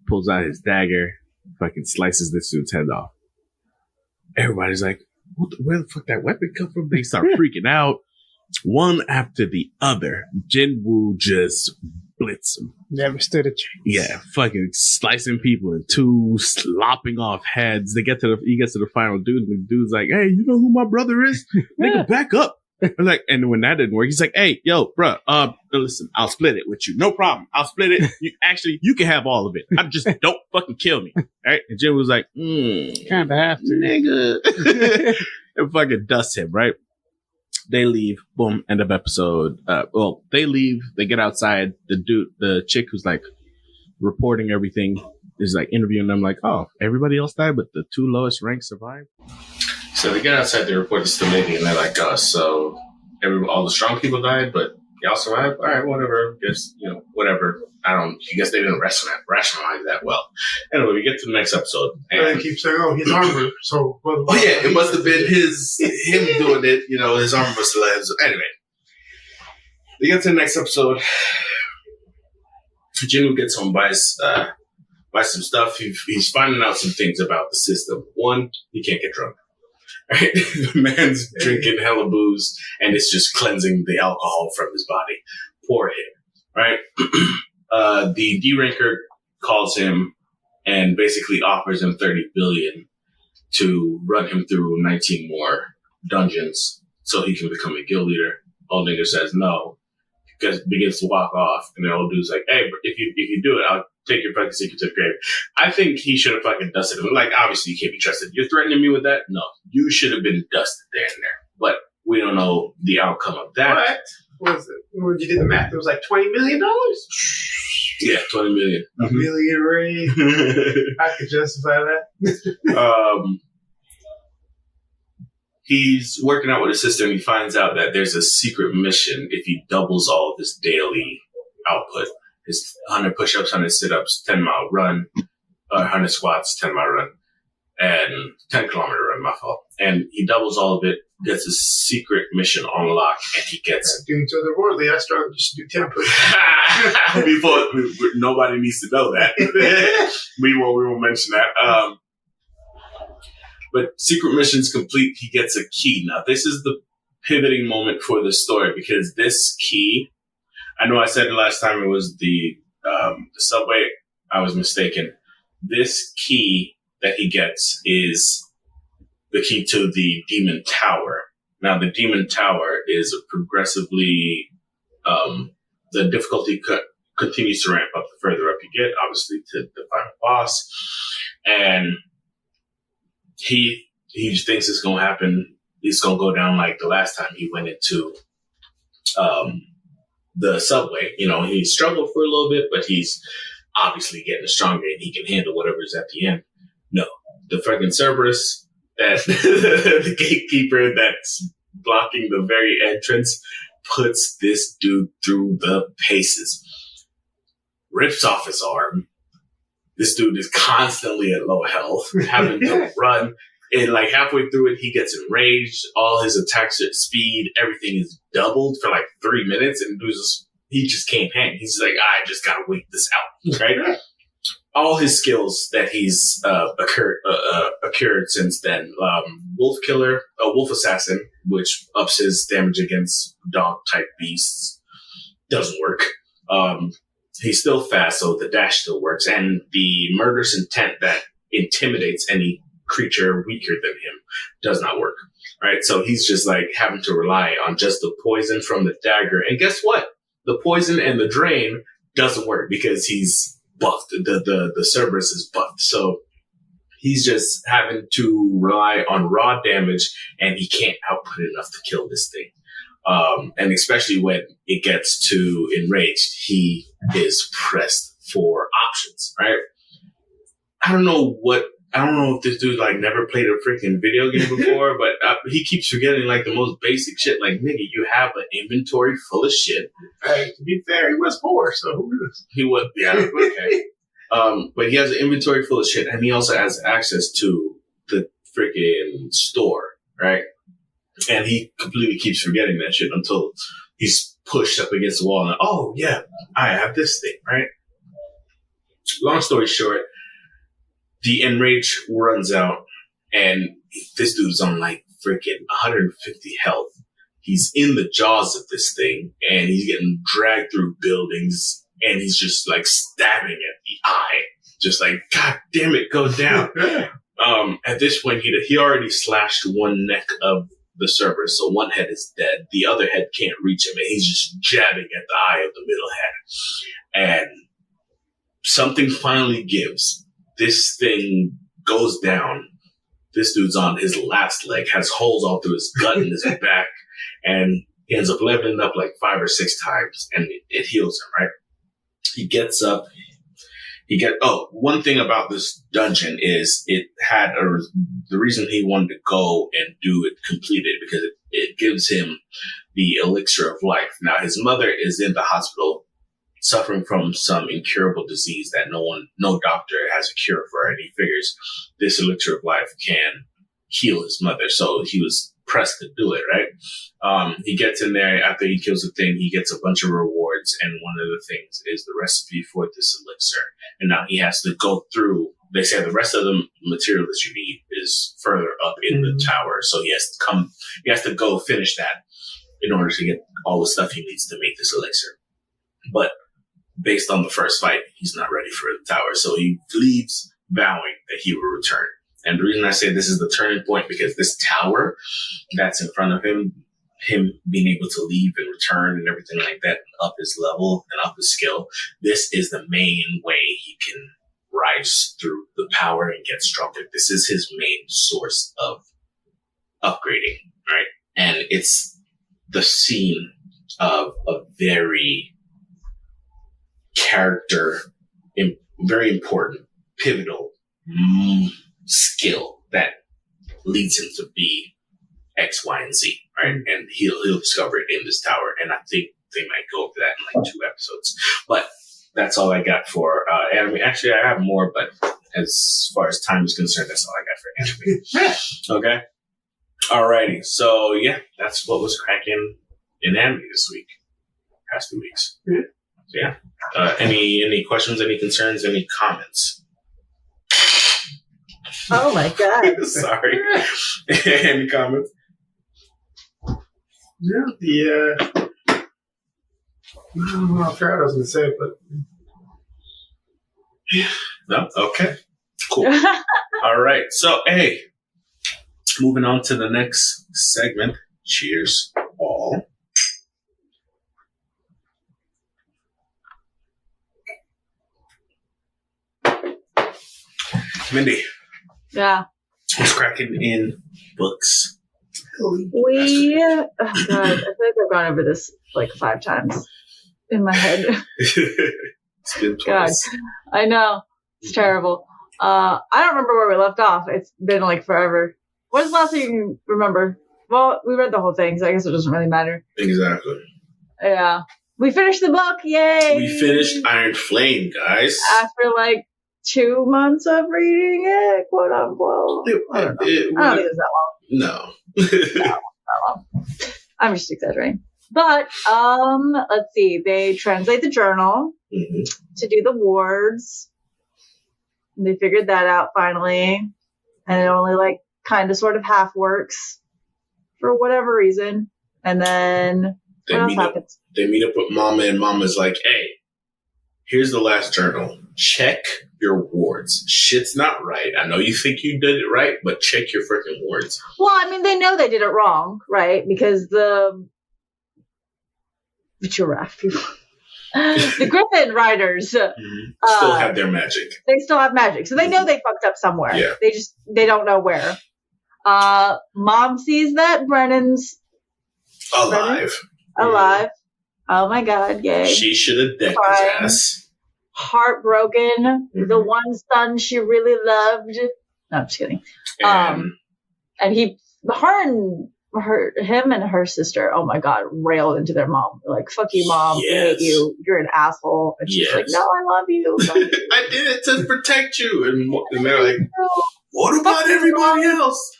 pulls out his dagger, fucking slices this dude's head off. Everybody's like, where the fuck that weapon come from? They start freaking out. One after the other, Jinwoo just blitz him. Never stood a chance. Yeah, fucking slicing people in two, slopping off heads. He gets to the final dude, and the dude's like, hey, you know who my brother is? Nigga, back up. And when that didn't work, he's like, hey, yo, bro, listen, I'll split it with you. No problem. I'll split it. You can have all of it. I just don't fucking kill me. All right? And Jim was like, kind of have to. Nigga. And fucking dust him, right? They leave. Boom. End of episode. They leave. They get outside. The chick who's like reporting everything is like interviewing them like, oh, everybody else died, but the two lowest ranks survived. So they get outside, they report this to Navy, and they're like, so all the strong people died, but y'all survived? All right, whatever. Guess, whatever. I guess they didn't rationalize that well. Anyway, we get to the next episode. And they keep saying, his armor. So, it must have been him doing it. His armor must have led. Anyway, we get to the next episode. Jinwoo gets home, buys some stuff. He's finding out some things about the system. One, he can't get drunk. Right? The man's drinking hella booze, and it's just cleansing the alcohol from his body. Poor him. Right? The D-Ranker calls him and basically offers him $30 billion to run him through 19 more dungeons so he can become a guild leader. Old nigga says no, because begins to walk off, and the old dude's like, hey, if you do it, I'll take your fucking secret to the grave. I think he should have fucking dusted him. Like, obviously, you can't be trusted. You're threatening me with that? No. You should have been dusted there and there. But we don't know the outcome of that. What was it? When you did the math, it was like $20 million? Yeah, $20 million. A million raid. I could justify that. He's working out with his sister, and he finds out that there's a secret mission if he doubles all of his daily output. His 100 push-ups, 100 sit-ups, 10-mile run, 100 squats, 10-mile run, and 10-kilometer run, my fault. And he doubles all of it, gets a secret mission unlocked, and he gets... Doing to the worldly, I struggle just to do 10 push-ups. Before, nobody needs to know that. we won't mention that. But secret mission's complete, he gets a key. Now, this is the pivoting moment for the story, because this key... I know I said it last time it was the subway. I was mistaken. This key that he gets is the key to the Demon Tower. Now, the Demon Tower is a progressively, the difficulty continues to ramp up the further up you get, obviously, to the final boss. And he just thinks it's going to happen. It's going to go down like the last time he went into the subway. He struggled for a little bit, but he's obviously getting stronger and he can handle whatever's at the end. No, the fucking Cerberus, that the gatekeeper that's blocking the very entrance, puts this dude through the paces. Rips off his arm. This dude is constantly at low health, having to run. And like halfway through it, he gets enraged. All his attacks at speed, everything is doubled for like 3 minutes, and he just can't hang. He's like, I just gotta wait this out, right? All his skills that he's acquired since then: Wolf Killer, Wolf Assassin, which ups his damage against dog type beasts, doesn't work. He's still fast, so the dash still works, and the Murderous Intent that intimidates any creature weaker than him does not work. Right? So he's just like having to rely on just the poison from the dagger. And guess what? The poison and the drain doesn't work because he's buffed. The Cerberus is buffed. So he's just having to rely on raw damage, and he can't output enough to kill this thing. And especially when it gets to enraged, he is pressed for options, right? I don't know if this dude like never played a freaking video game before, but he keeps forgetting like the most basic shit. Like, nigga, you have an inventory full of shit. Hey, to be fair, he was poor, so who knows? He was, yeah, okay. But he has an inventory full of shit, and he also has access to the freaking store, right? And he completely keeps forgetting that shit until he's pushed up against the wall and, oh, yeah, I have this thing, right? Long story short, the enrage runs out, and this dude's on like freaking 150 health. He's in the jaws of this thing, and he's getting dragged through buildings, and he's just like stabbing at the eye. Just like, God damn it, go down. At this point, he already slashed one neck of the Cerberus, so one head is dead. The other head can't reach him, and he's just jabbing at the eye of the middle head. And something finally gives. This thing goes down. This dude's on his last leg, has holes all through his gut and his back, and he ends up leveling up like 5 or 6 times, and it heals him, right? He gets up. One thing about this dungeon is it had the reason he wanted to go and do it completed because it gives him the elixir of life. Now, his mother is in the hospital suffering from some incurable disease that no doctor has a cure for, and he figures this elixir of life can heal his mother. So he was pressed to do it, right? He gets in there after he kills the thing. He gets a bunch of rewards, and one of the things is the recipe for this elixir. And now he has to go through. They say the rest of the material that you need is further up in the tower, so he has to go finish that in order to get all the stuff he needs to make this elixir. But based on the first fight, he's not ready for the tower, so he leaves vowing that he will return. And the reason I say this is the turning point, because this tower that's in front of him being able to leave and return and everything like that, and up his level and up his skill, this is the main way he can rise through the power and get stronger. This is his main source of upgrading, right? And it's the scene of a very very important, pivotal skill that leads him to be X, Y, and Z, right? And he'll discover it in this tower. And I think they might go over that in like 2 episodes. But that's all I got for anime. Actually, I have more, but as far as time is concerned, that's all I got for anime. Okay? Alrighty. So, yeah, that's what was cracking in anime this week. Past 2 weeks. So, yeah. Any questions, any concerns, any comments? Oh my God. Sorry. Any comments? Yeah, I don't know, I forgot what I was going to say, but... No? Okay. Cool. All right. So, hey, moving on to the next segment. Cheers, all. Mindy. Yeah. What's cracking in books? Oh God, I feel like I've gone over this like 5 times in my head. It's been twice. God, I know. It's terrible. I don't remember where we left off. It's been like forever. What is the last thing you remember? Well, we read the whole thing, so I guess it doesn't really matter. Exactly. Yeah. We finished the book. Yay! We finished Iron Flame, guys. After like 2 months of reading it, quote unquote. I don't think it was that long. No. Not long. I'm just exaggerating. But let's see. They translate the journal to do the wards. And they figured that out finally. And it only like kind of sort of half works for whatever reason. And then what else happens? They meet up with Mama, and Mama's like, hey, here's the last journal. Check your wards. Shit's not right. I know you think you did it right, but check your freaking wards. Well, I mean, they know they did it wrong, right? Because the giraffe people, the Griffin riders still have their magic. They still have magic. So they know they fucked up somewhere. Yeah. They don't know where. Mom sees that Brennan's alive. Oh my God, yay. She should have decked his ass. Heartbroken. The one son she really loved. No, I'm just kidding. And him and her sister, oh my God, railed into their mom. They're like, fuck you, Mom. Yes. I hate you. You're an asshole. And she's like, no, I love you. I did it to protect you. And they're like, what about everybody else?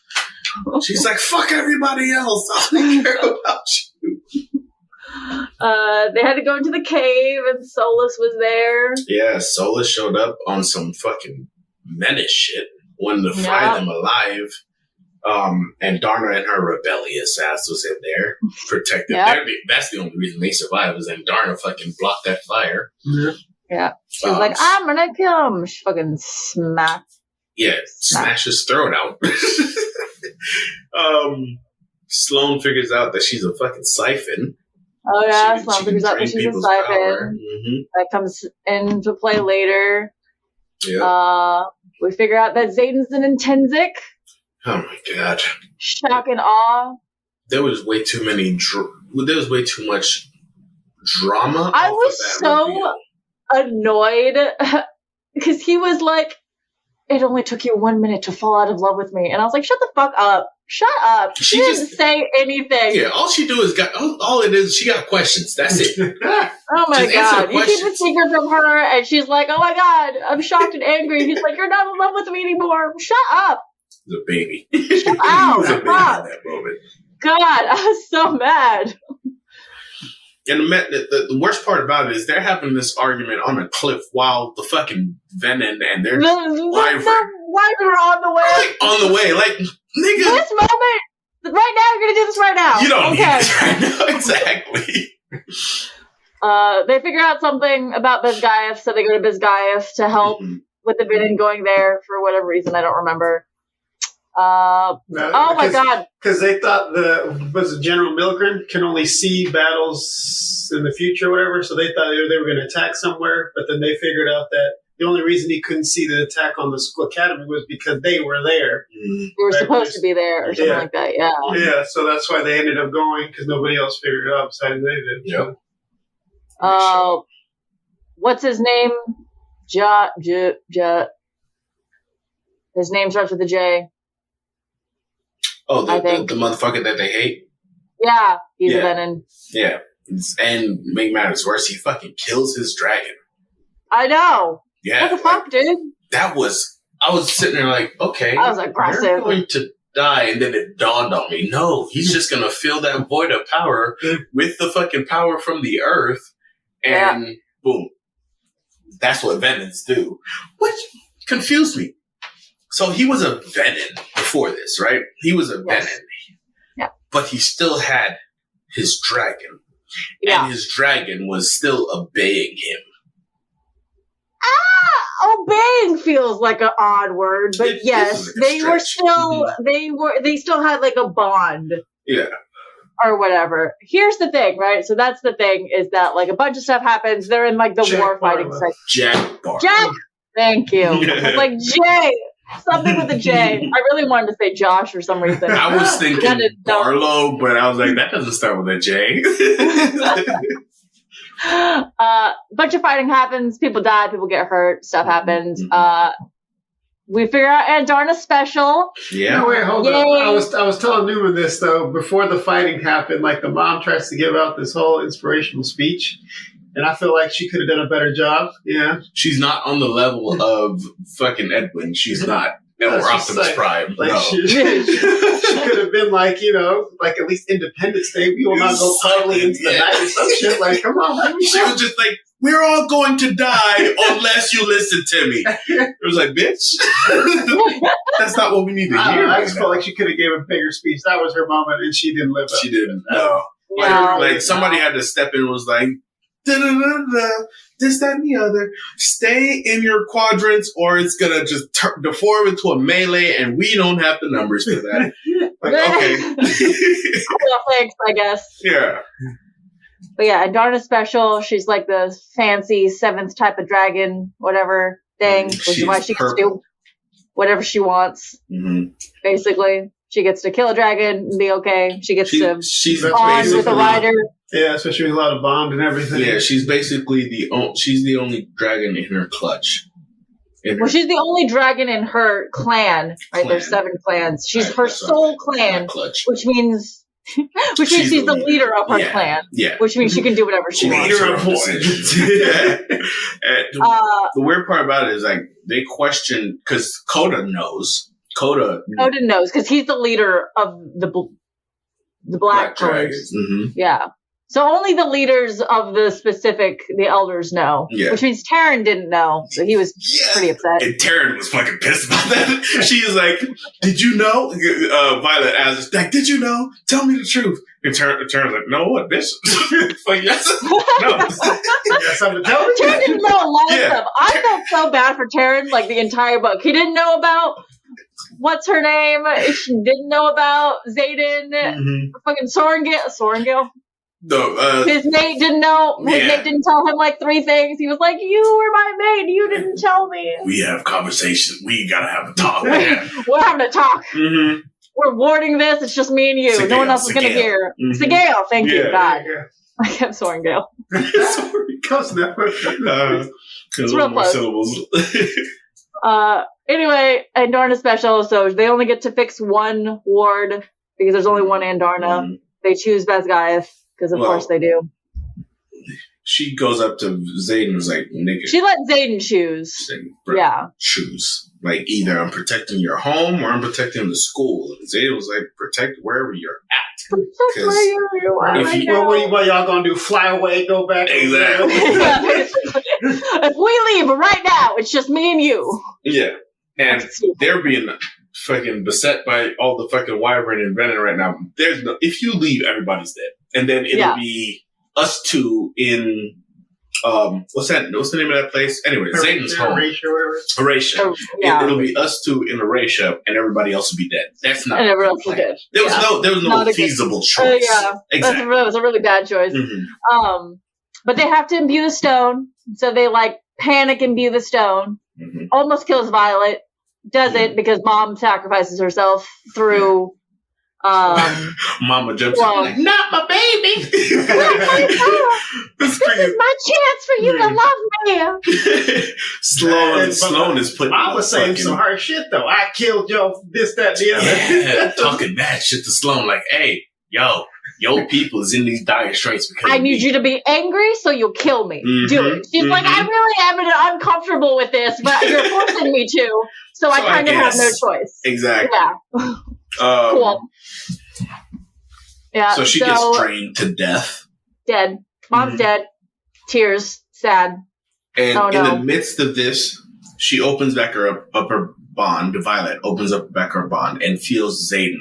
She's like, fuck everybody else. I don't care about you. They had to go into the cave, and Solus was there. Yeah, Solus showed up on some fucking menace shit. Wanted to fry them alive. And Darna and her rebellious ass was in there, protected. Yep. That's the only reason they survived, was that Darna fucking blocked that fire. Yeah. She was like, I'm gonna kill him. She fucking smacked. Yeah, smash his throat out. Sloane figures out that she's a fucking siphon. Oh yeah, Sloane figures out that she's a siphon. That comes into play later. Yeah. We figure out that Xaden's an Intensic. Oh my god! Shock and awe. There was way too many. There was way too much drama. I was so annoyed because he was like, "It only took you 1 minute to fall out of love with me," and I was like, "Shut the fuck up! Shut up!" She didn't say anything. Yeah, all she do is all it is. She got questions. That's it. Oh my god! You keep a secret from her, and she's like, "Oh my god, I'm shocked and angry." He's like, "You're not in love with me anymore. Shut up." The baby. Shut up. He was a baby in that moment. God, I was so mad. And the worst part about it is they're having this argument on a cliff while the fucking Venom and their wyvern are on the way. Like, on the way. Like, nigga. This moment, right now, you're going to do this right now. You don't need this right now. Exactly. They figure out something about Bisgayev, so they go to Bisgayev to help with the Venom going there for whatever reason. I don't remember. Oh my god! Because they thought General Milgren can only see battles in the future, or whatever. So they thought they were going to attack somewhere, but then they figured out that the only reason he couldn't see the attack on the school academy was because they were there. They were supposed to be there, or something like that. Yeah. Yeah. So that's why they ended up going, because nobody else figured it out besides they did. Yep. What's his name? His name starts with a J. Oh, the motherfucker that they hate? Yeah, he's a Venom. Yeah. And make matters worse, he fucking kills his dragon. I know. Yeah. What the fuck, dude? I was sitting there like, okay. That was aggressive. You're going to die, and then it dawned on me. No, he's just going to fill that void of power with the fucking power from the earth, and boom. That's what Venoms do. Which confused me. So he was a Venom before this, right? He was a Venom. Yeah. But he still had his dragon. Yeah. And his dragon was still obeying him. Obeying feels like an odd word, but yes, they were still, they still had like a bond. Yeah. Or whatever. Here's the thing, right? So that's the thing, is that like a bunch of stuff happens. They're in like the war fighting section. Jack! Thank you. It's like Jay. Something with a J. I really wanted to say Josh for some reason. I was thinking Barlow, but I was like, that doesn't start with a J. Bunch of fighting happens. People die. People get hurt. Stuff happens. We figure out Andarna's special. Yeah. No, wait, hold on. I was telling Newman this, though, before the fighting happened. Like, the mom tries to give out this whole inspirational speech. And I feel like she could have done a better job. Yeah. She's not on the level of fucking Edwin. She's not. Or Optimus Prime. Like, no. She could have been like, like at least Independence Day. We will not go totally into the night or some shit. Like, come on. She was just like, we're all going to die unless you listen to me. It was like, bitch. That's not what we need to hear. I just felt like she could have gave a bigger speech. That was her moment, and she didn't live up. She didn't. No. Like somebody had to step in and was like, da-da-da-da, this, that, and the other. Stay in your quadrants, or it's gonna just deform into a melee, and we don't have the numbers for that. Like, okay. Well, thanks, I guess. Yeah. But yeah, Andarna's special. She's like the fancy 7th type of dragon, whatever thing, which is why she can do whatever she wants. Mm-hmm. Basically, she gets to kill a dragon and be okay. She gets to bond with a rider. Yeah, especially with a lot of bond and everything. Yeah, she's basically she's the only dragon in her clutch. She's the only dragon in her clan. Right, there's 7 clans. She's her sole clan, which means she's the leader of her clan. Yeah, which means she can do whatever she wants. Leader of the weird part about it is like they question, because Coda knows. Coda knows because he's the leader of the Black Pillars. Mm-hmm. Yeah. So only the leaders of the elders know. Yeah. Which means Taryn didn't know. So he was pretty upset. And Taryn was fucking pissed about that. She is like, did you know? Violet asked, like, did you know? Tell me the truth. And Taryn's like, no, what, bitch? Like, yes. No. Taryn didn't know a lot of stuff. I felt so bad for Taryn, like, the entire book. He didn't know about... What's her name? She didn't know about Xaden. Mm-hmm. Fucking Sorengale. No, his mate didn't know. His mate didn't tell him like 3 things. He was like, "You were my mate. You didn't tell me." We have conversations. We gotta have a talk. We're having a talk. Mm-hmm. We're warding this. It's just me and you. No one else is gonna hear. Mm-hmm. Segale, thank you, God. Yeah. I kept Sorengale. Close enough. It's real close. Syllables. Anyway, Andarna special, so they only get to fix one ward because there's only one Andarna. Mm-hmm. They choose Basgiath because of course they do. She goes up to Xaden and was like, nigga. She let Xaden choose. Choose. Like, either I'm protecting your home or I'm protecting the school. And Xaden was like, protect wherever you're at. Protect wherever you are. What y'all gonna do? Fly away, go back? Exactly. If we leave right now, it's just me and you. Yeah. And they're being fucking beset by all the fucking Wyvern and Venom right now. There's no, if you leave, everybody's dead. And then it'll be us two in, what's the name of that place? Anyway, Xaden's home. Eratia. It'll be us two in Eratia, and everybody else will be dead. That's not. And everyone else will be dead. There was no feasible choice. Exactly. That was a really bad choice. Mm-hmm. But they have to imbue the stone, so they panic imbue the stone. Mm-hmm. Almost kills Violet. Does it because Mom sacrifices herself through. Mama jumps in like, not my baby. This is my chance for you to love me. Sloan is putting. I was saying some hard shit though. I killed yo, this, that, the other. Yeah, talking mad shit to Sloan like, hey, yo people is in these dire straits because I need you to be angry so you'll kill me. Mm-hmm, do it. She's like, I really am uncomfortable with this, but you're forcing me to, so I kind of have no choice. Exactly. Yeah. Cool. Yeah. So she gets drained to death. Dead. Mom's dead. Tears. Sad. And in the midst of this, she opens back her bond. Violet opens up back her bond and feels Xaden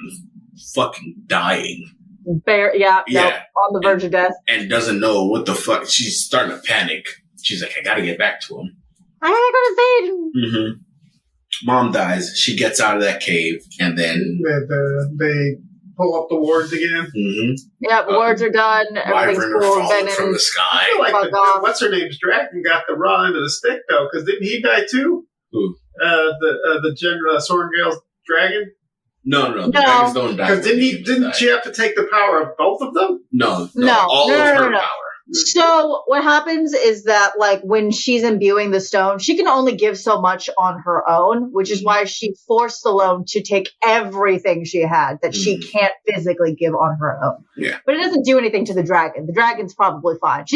fucking dying. On the verge of death. And doesn't know what the fuck. She's starting to panic. She's like, I gotta get back to him. I gotta go to Xaden. Mm-hmm. Mom dies. She gets out of that cave, and then they pull up the wards again. Mm-hmm. Yeah, wards are done. Everything's cool. Falling from the sky. I feel like what's her name's dragon got the raw end of the stick though, because didn't he die too? Who? The general Sorengale's dragon. No. The dragons don't die. Because didn't she have to take the power of both of them? No. All of her power. So what happens is that when she's imbuing the stone, she can only give so much on her own, which is why she forced Stallone to take everything she had that she can't physically give on her own. Yeah. But it doesn't do anything to the dragon. The dragon's probably fine.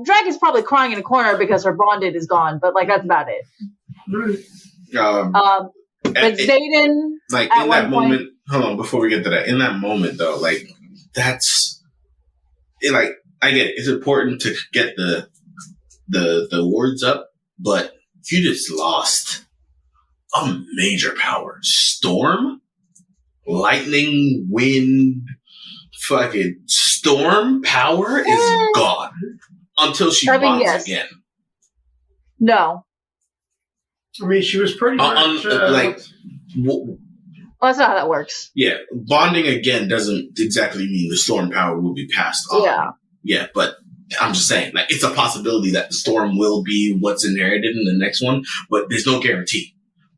Dragon's probably crying in a corner because her bonded is gone, but that's about it. But Xaden, in that moment, hold on, before we get to that, in that moment though, that's it, I get it. It's important to get the wards up, but you just lost a major power. Storm, lightning, wind, fucking storm power is gone until she bonds again. No. I mean, she was pretty much well, that's not how that works. Yeah, bonding again doesn't exactly mean the storm power will be passed on. Yeah, but I'm just saying, it's a possibility that the storm will be what's inherited in the next one, but there's no guarantee.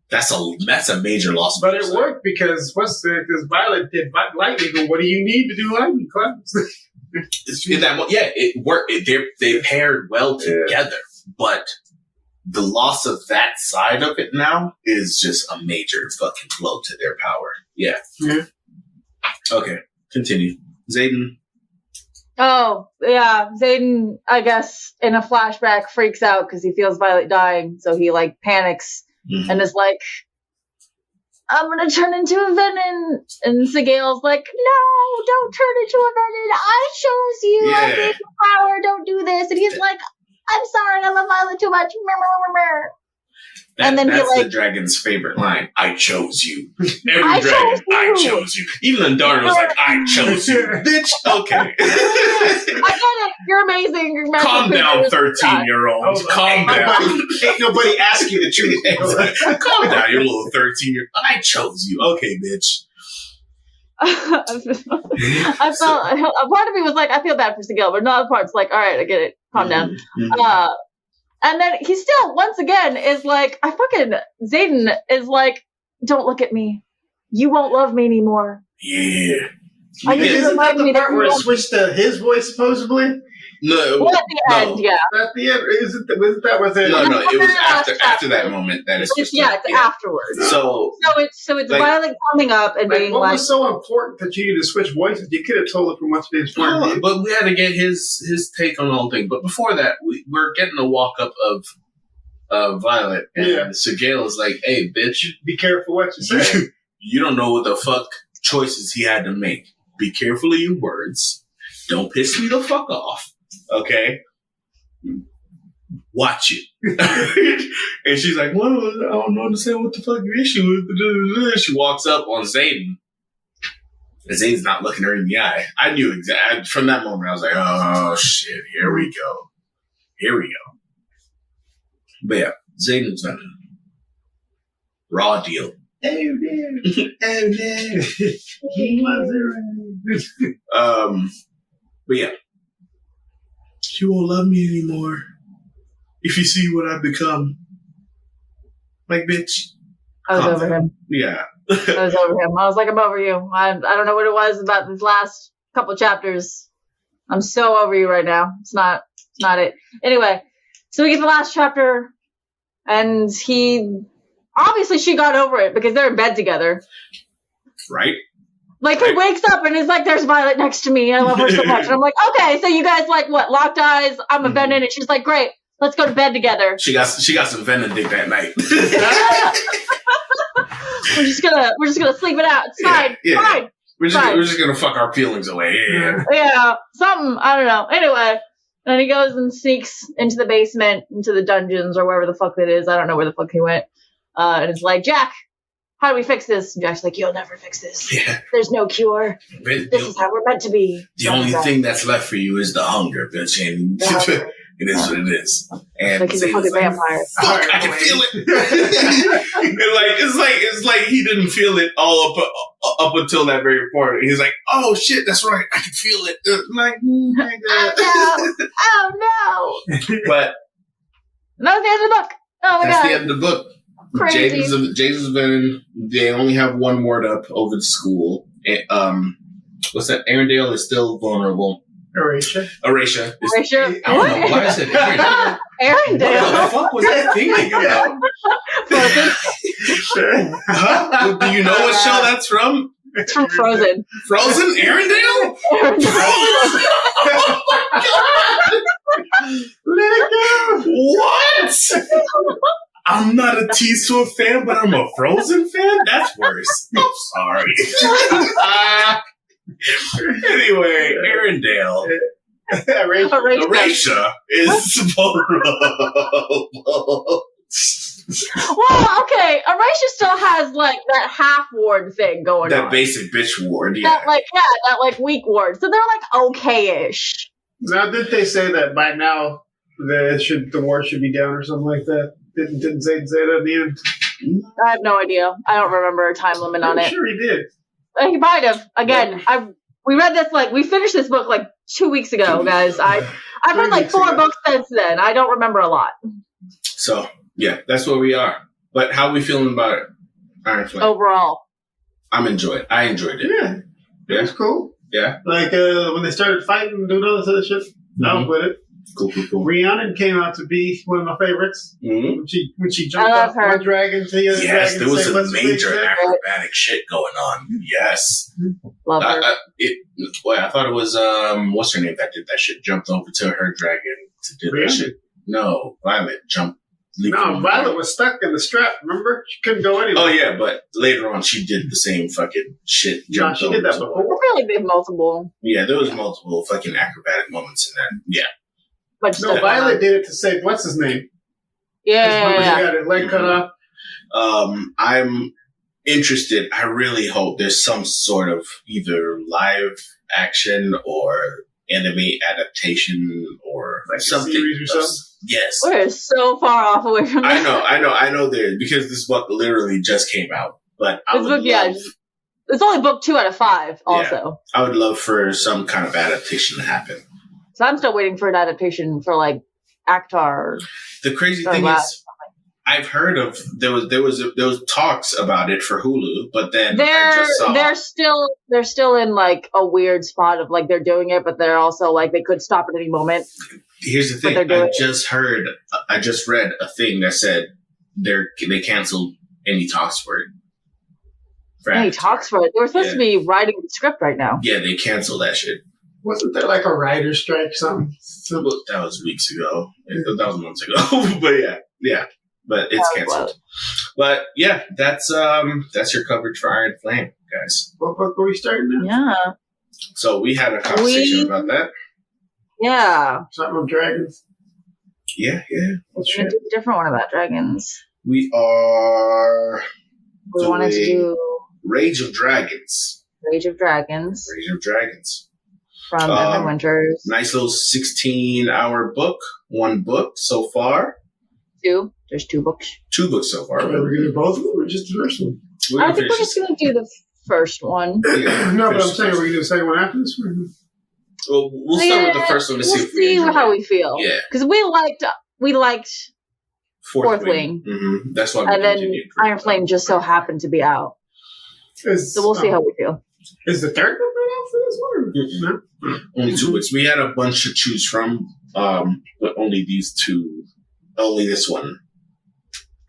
That's a major loss. But it worked because Violet did lightning. What do you need to do lightning clouds? It worked. They paired well together, but the loss of that side of it now is just a major fucking blow to their power. Yeah. Mm-hmm. Okay, continue. Xaden. Oh, yeah. Xaden, I guess, in a flashback, freaks out because he feels Violet dying. So he, panics and is like, I'm gonna turn into a Venom. And Sigale's like, no, don't turn into a Venom. I chose you. I gave you power. Don't do this. And he's like, I'm sorry. I love Violet too much. And then that's he the dragon's favorite line. I chose you. Every dragon, I chose you. Even Andarna was like, I chose you. Bitch, okay. I get it. You're amazing. You're calm down, 13-year-old. Calm down. Ain't nobody ask you to choose anyone. Calm down, you little 13-year-old. I chose you. Okay, bitch. I felt, a part of me was like, I feel bad for Sigale, but another part's like, all right, I get it. Calm down. And then he still, once again, is like, Xaden is like, don't look at me. You won't love me anymore. Yeah. Isn't that the part where it switched to his voice, supposedly? No. Well, at the end, yeah. At the end, wasn't that was it? No, it was after that moment that it's switched. It's afterwards. So it's like, Violet coming up and being what like, was so important that you needed to switch voices? You could have told it from what's being smart. But we had to get his take on the whole thing. But before that, we're getting a walk up of Violet, and Sigale is like, "Hey, bitch, be careful what you say. You don't know what the fuck choices he had to make. Be careful of your words. Don't piss me the fuck off. Okay? Watch it." And she's like, well, I don't understand what the fuck your issue is. She walks up on Xaden. And Xaden's not looking her in the eye. I knew exactly. From that moment, I was like, oh, shit. Here we go. But yeah, Xaden's done it. Raw deal. Oh, no. He was around. But yeah. You won't love me anymore if you see what I've become. Like, bitch. I was over him. Yeah. I was over him. I was like, I'm over you. I don't know what it was about these last couple chapters. I'm so over you right now. It's not it. Anyway, so we get the last chapter, and obviously she got over it because they're in bed together. Right? Like, he wakes up and is like, there's Violet next to me. I love her so much. And I'm like, okay, so you guys like what? Locked eyes. I'm a Venom, and she's like, great. Let's go to bed together. She got some Venom dick that night. We're just gonna sleep it out. It's fine. Yeah. Fine. We're just gonna fuck our feelings away. Yeah. Yeah. Something. I don't know. Anyway, and he goes and sneaks into the basement, into the dungeons or wherever the fuck that is. I don't know where the fuck he went. And it's like, Jack, how do we fix this? And Jack's like, you'll never fix this. Yeah. There's no cure. This is how we're meant to be. The only thing that's left for you is the hunger, bitch. And it is what it is. And like he's a fucking vampire. Fuck, I can feel it. it's like he didn't feel it all up until that very point. He's like, oh shit, that's right, I can feel it. Like, oh no. But that was the end of the book. Oh my god. That's the end of the book. Crazy. Jason's been. They only have one ward up over the school. What's that? Arendelle is still vulnerable. Erasure. I don't know why I said Arendelle. Arendelle. What the fuck was I thinking about? Huh? Do you know what show that's from? It's from Frozen. Frozen? Arendelle? Frozen. Oh my god! Let it go. What? I'm not a T-Swift fan, but I'm a Frozen fan? That's worse. I'm sorry. Anyway, Arendelle. Erasure is vulnerable. Well, okay. Erasure still has like that half ward thing going on. That basic bitch ward, yeah. That weak ward. So they're like okay-ish. Now, did they say that by now the war should be down or something like that? Didn't Zayden say that at the end? I have no idea. I don't remember a time limit on it. I'm sure he did. He might have. Again, we read this we finished this book like 2 weeks ago, guys. I've read like 4 books since then. I don't remember a lot. So yeah, that's where we are. But how are we feeling about it? Iron Flame? Overall, I enjoyed it. Yeah, it was cool. Yeah, like when they started fighting and doing all this other shit, I was with it. Cool. Rhiannon came out to be one of my favorites. Mm-hmm. When she jumped off one dragon to the other dragon. Yes, there was some major acrobatic shit going on. Yes. Love her. I thought it was, what's her name that did that shit? Jumped over to her dragon to do that shit. No, Violet jumped No, Violet was stuck in the strap, remember? She couldn't go anywhere. Oh, yeah, but later on she did the same fucking shit. No, she did that before. I feel like they have multiple. Yeah, there was multiple fucking acrobatic moments in that. Yeah. But No, Violet did it to save, what's his name? Yeah. He got his leg cut off. I'm interested. I really hope there's some sort of either live action or anime adaptation or like something. A series or something? Yes. We're so far off away from that. I know there because this book literally just came out. But I would love, it's only book 2 out of 5 also. I would love for some kind of adaptation to happen. So I'm still waiting for an adaptation for like Actar. The crazy thing is I've heard of there was talks about it for Hulu, but then I just saw they're still in like a weird spot of like they're doing it, but they're also like they could stop at any moment. Here's the thing: I just read a thing that said they canceled any talks for it. Any talks for it? They were supposed to be writing the script right now. Yeah, they canceled that shit. Wasn't there like a writer's strike or something? That was weeks ago. That was months ago. But yeah. But it's canceled. But yeah, that's your coverage for Iron Flame, guys. What book are we starting now? Yeah. So we had a conversation about that. Yeah. Something with dragons. Yeah. We're gonna do a different one about dragons. We are. We wanted to do Rage of Dragons. Rage of Dragons. From Evan Winters. Nice little 16-hour book. One book so far. 2. There's 2 books. 2 books so far. Are we going to do both of them or just the first one? I think we're just going to do the first one. No, but I'm saying, are we going to do the second one after this one? Well, we'll start with the first one to see if we enjoy how we feel. Yeah. Because we liked Fourth Wing. Mm-hmm. That's why we continued. And then Iron Flame just so happened to be out. So we'll see how we feel. Is the third book out for this one? No? Only 2 books. We had a bunch to choose from, but only these 2. Only this one.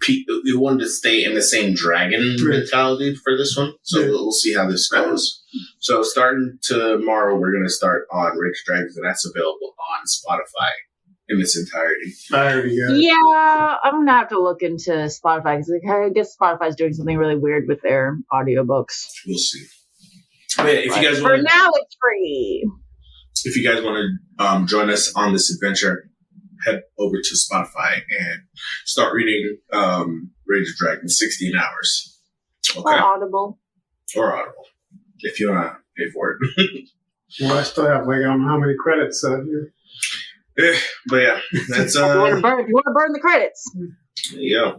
We wanted to stay in the same dragon mentality for this one, so we'll see how this goes. So starting tomorrow, we're going to start on Rage Dragons, and that's available on Spotify in its entirety. Yeah, I'm going to have to look into Spotify, because I guess Spotify's doing something really weird with their audiobooks. We'll see. But yeah, if you guys for now, it's free. If you guys want to join us on this adventure, head over to Spotify and start reading Rage of Dragons 16 hours. Okay? Or Audible. If you want to pay for it. Well, I still have like I don't know how many credits here. But yeah, that's if you want to burn the credits. Yeah.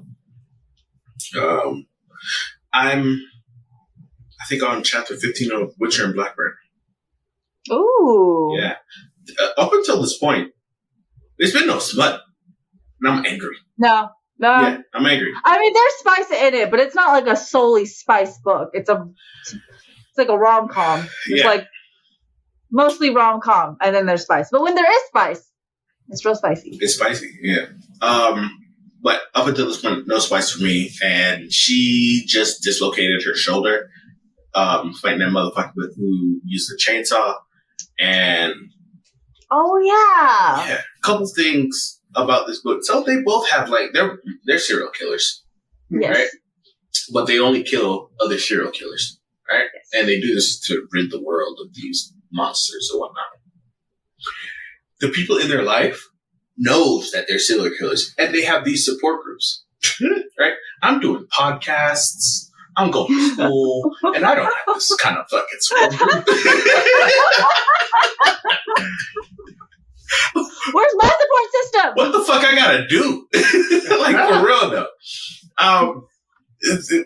I think on chapter 15 of Witcher and Blackburn. Ooh. Yeah. Up until this point, there's been no smut. And I'm angry. No. Yeah, I'm angry. I mean, there's spice in it, but it's not like a solely spice book. It's like a rom-com. It's like mostly rom-com, and then there's spice. But when there is spice, it's real spicy. It's spicy, yeah. But up until this point, no spice for me. And she just dislocated her shoulder, fighting that motherfucker who used the chainsaw. And oh yeah, a couple things about this book. So they both have like they're serial killers, right? But they only kill other serial killers, right? Yes. And they do this to rid the world of these monsters or whatnot. The people in their life knows that they're serial killers, and they have these support groups, right? I'm doing podcasts. I'm going to school, and I don't have this kind of fucking support group. Where's my support system? What the fuck I gotta do? Like, for real, though.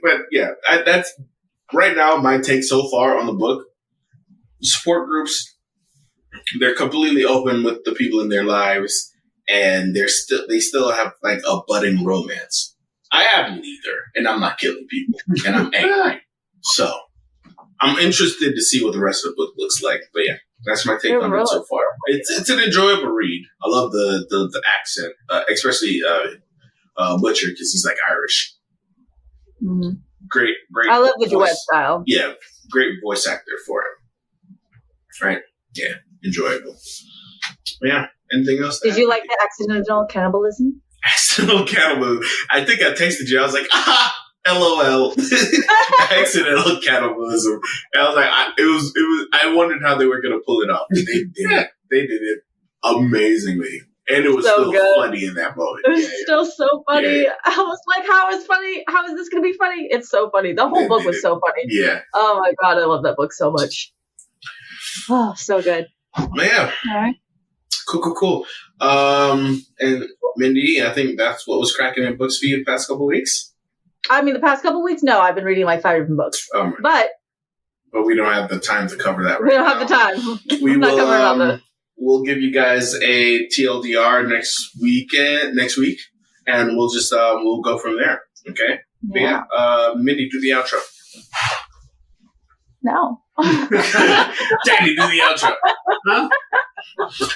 But yeah, that's right now my take so far on the book. Support groups, they're completely open with the people in their lives, and they still have like a budding romance. I have neither, and I'm not killing people, and I'm angry. So I'm interested to see what the rest of the book looks like. But yeah, that's my take on it so far. It's an enjoyable read. I love the accent, especially Butcher, because he's like Irish. Mm-hmm. Great. I love the duet style. Yeah, great voice actor for him. Right? Yeah, enjoyable. But yeah, anything else? Did you like the accidental cannibalism? accidental cannibalism. I think I texted you. I was like, LOL. Accidental cannibalism. And I was like, I wondered how they were going to pull it off. They did it. They did it amazingly. And it was so still good. Funny in that moment. It was still so funny. Yeah. I was like, how is this going to be funny? It's so funny. The whole book was so funny. Yeah. Oh my God, I love that book so much. Oh, so good. Yeah. All right. Cool. And Mindy, I think that's what was cracking in books for you the past couple of weeks. I mean, the past couple of weeks, no, I've been reading like 5 different books. But we don't have the time to cover that. We don't have the time. I'm not covering all that. We'll give you guys a TLDR next week, and we'll just we'll go from there. Okay. Yeah. Mindy, do the outro. No. Danny, do the outro. Huh?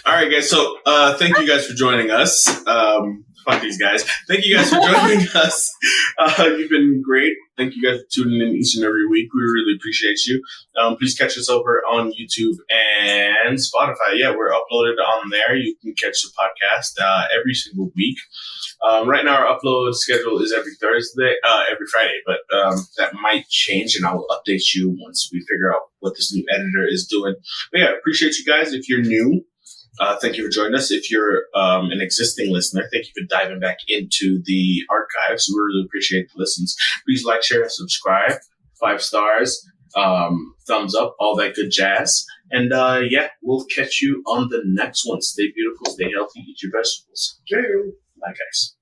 All right, guys. So, thank you guys for joining us. Fuck these guys. Thank you guys for joining us. You've been great. Thank you guys for tuning in each and every week. We really appreciate you. Please catch us over on YouTube and Spotify. Yeah, we're uploaded on there. You can catch the podcast every single week. Right now, our upload schedule is every Friday, but that might change, and I'll update you once we figure out what this new editor is doing. But yeah, appreciate you guys. If you're new, thank you for joining us. If you're an existing listener, thank you for diving back into the archives. We really appreciate the listens. Please like, share, and subscribe. 5 stars, thumbs up, all that good jazz. And yeah, we'll catch you on the next one. Stay beautiful, stay healthy, eat your vegetables. Bye, guys.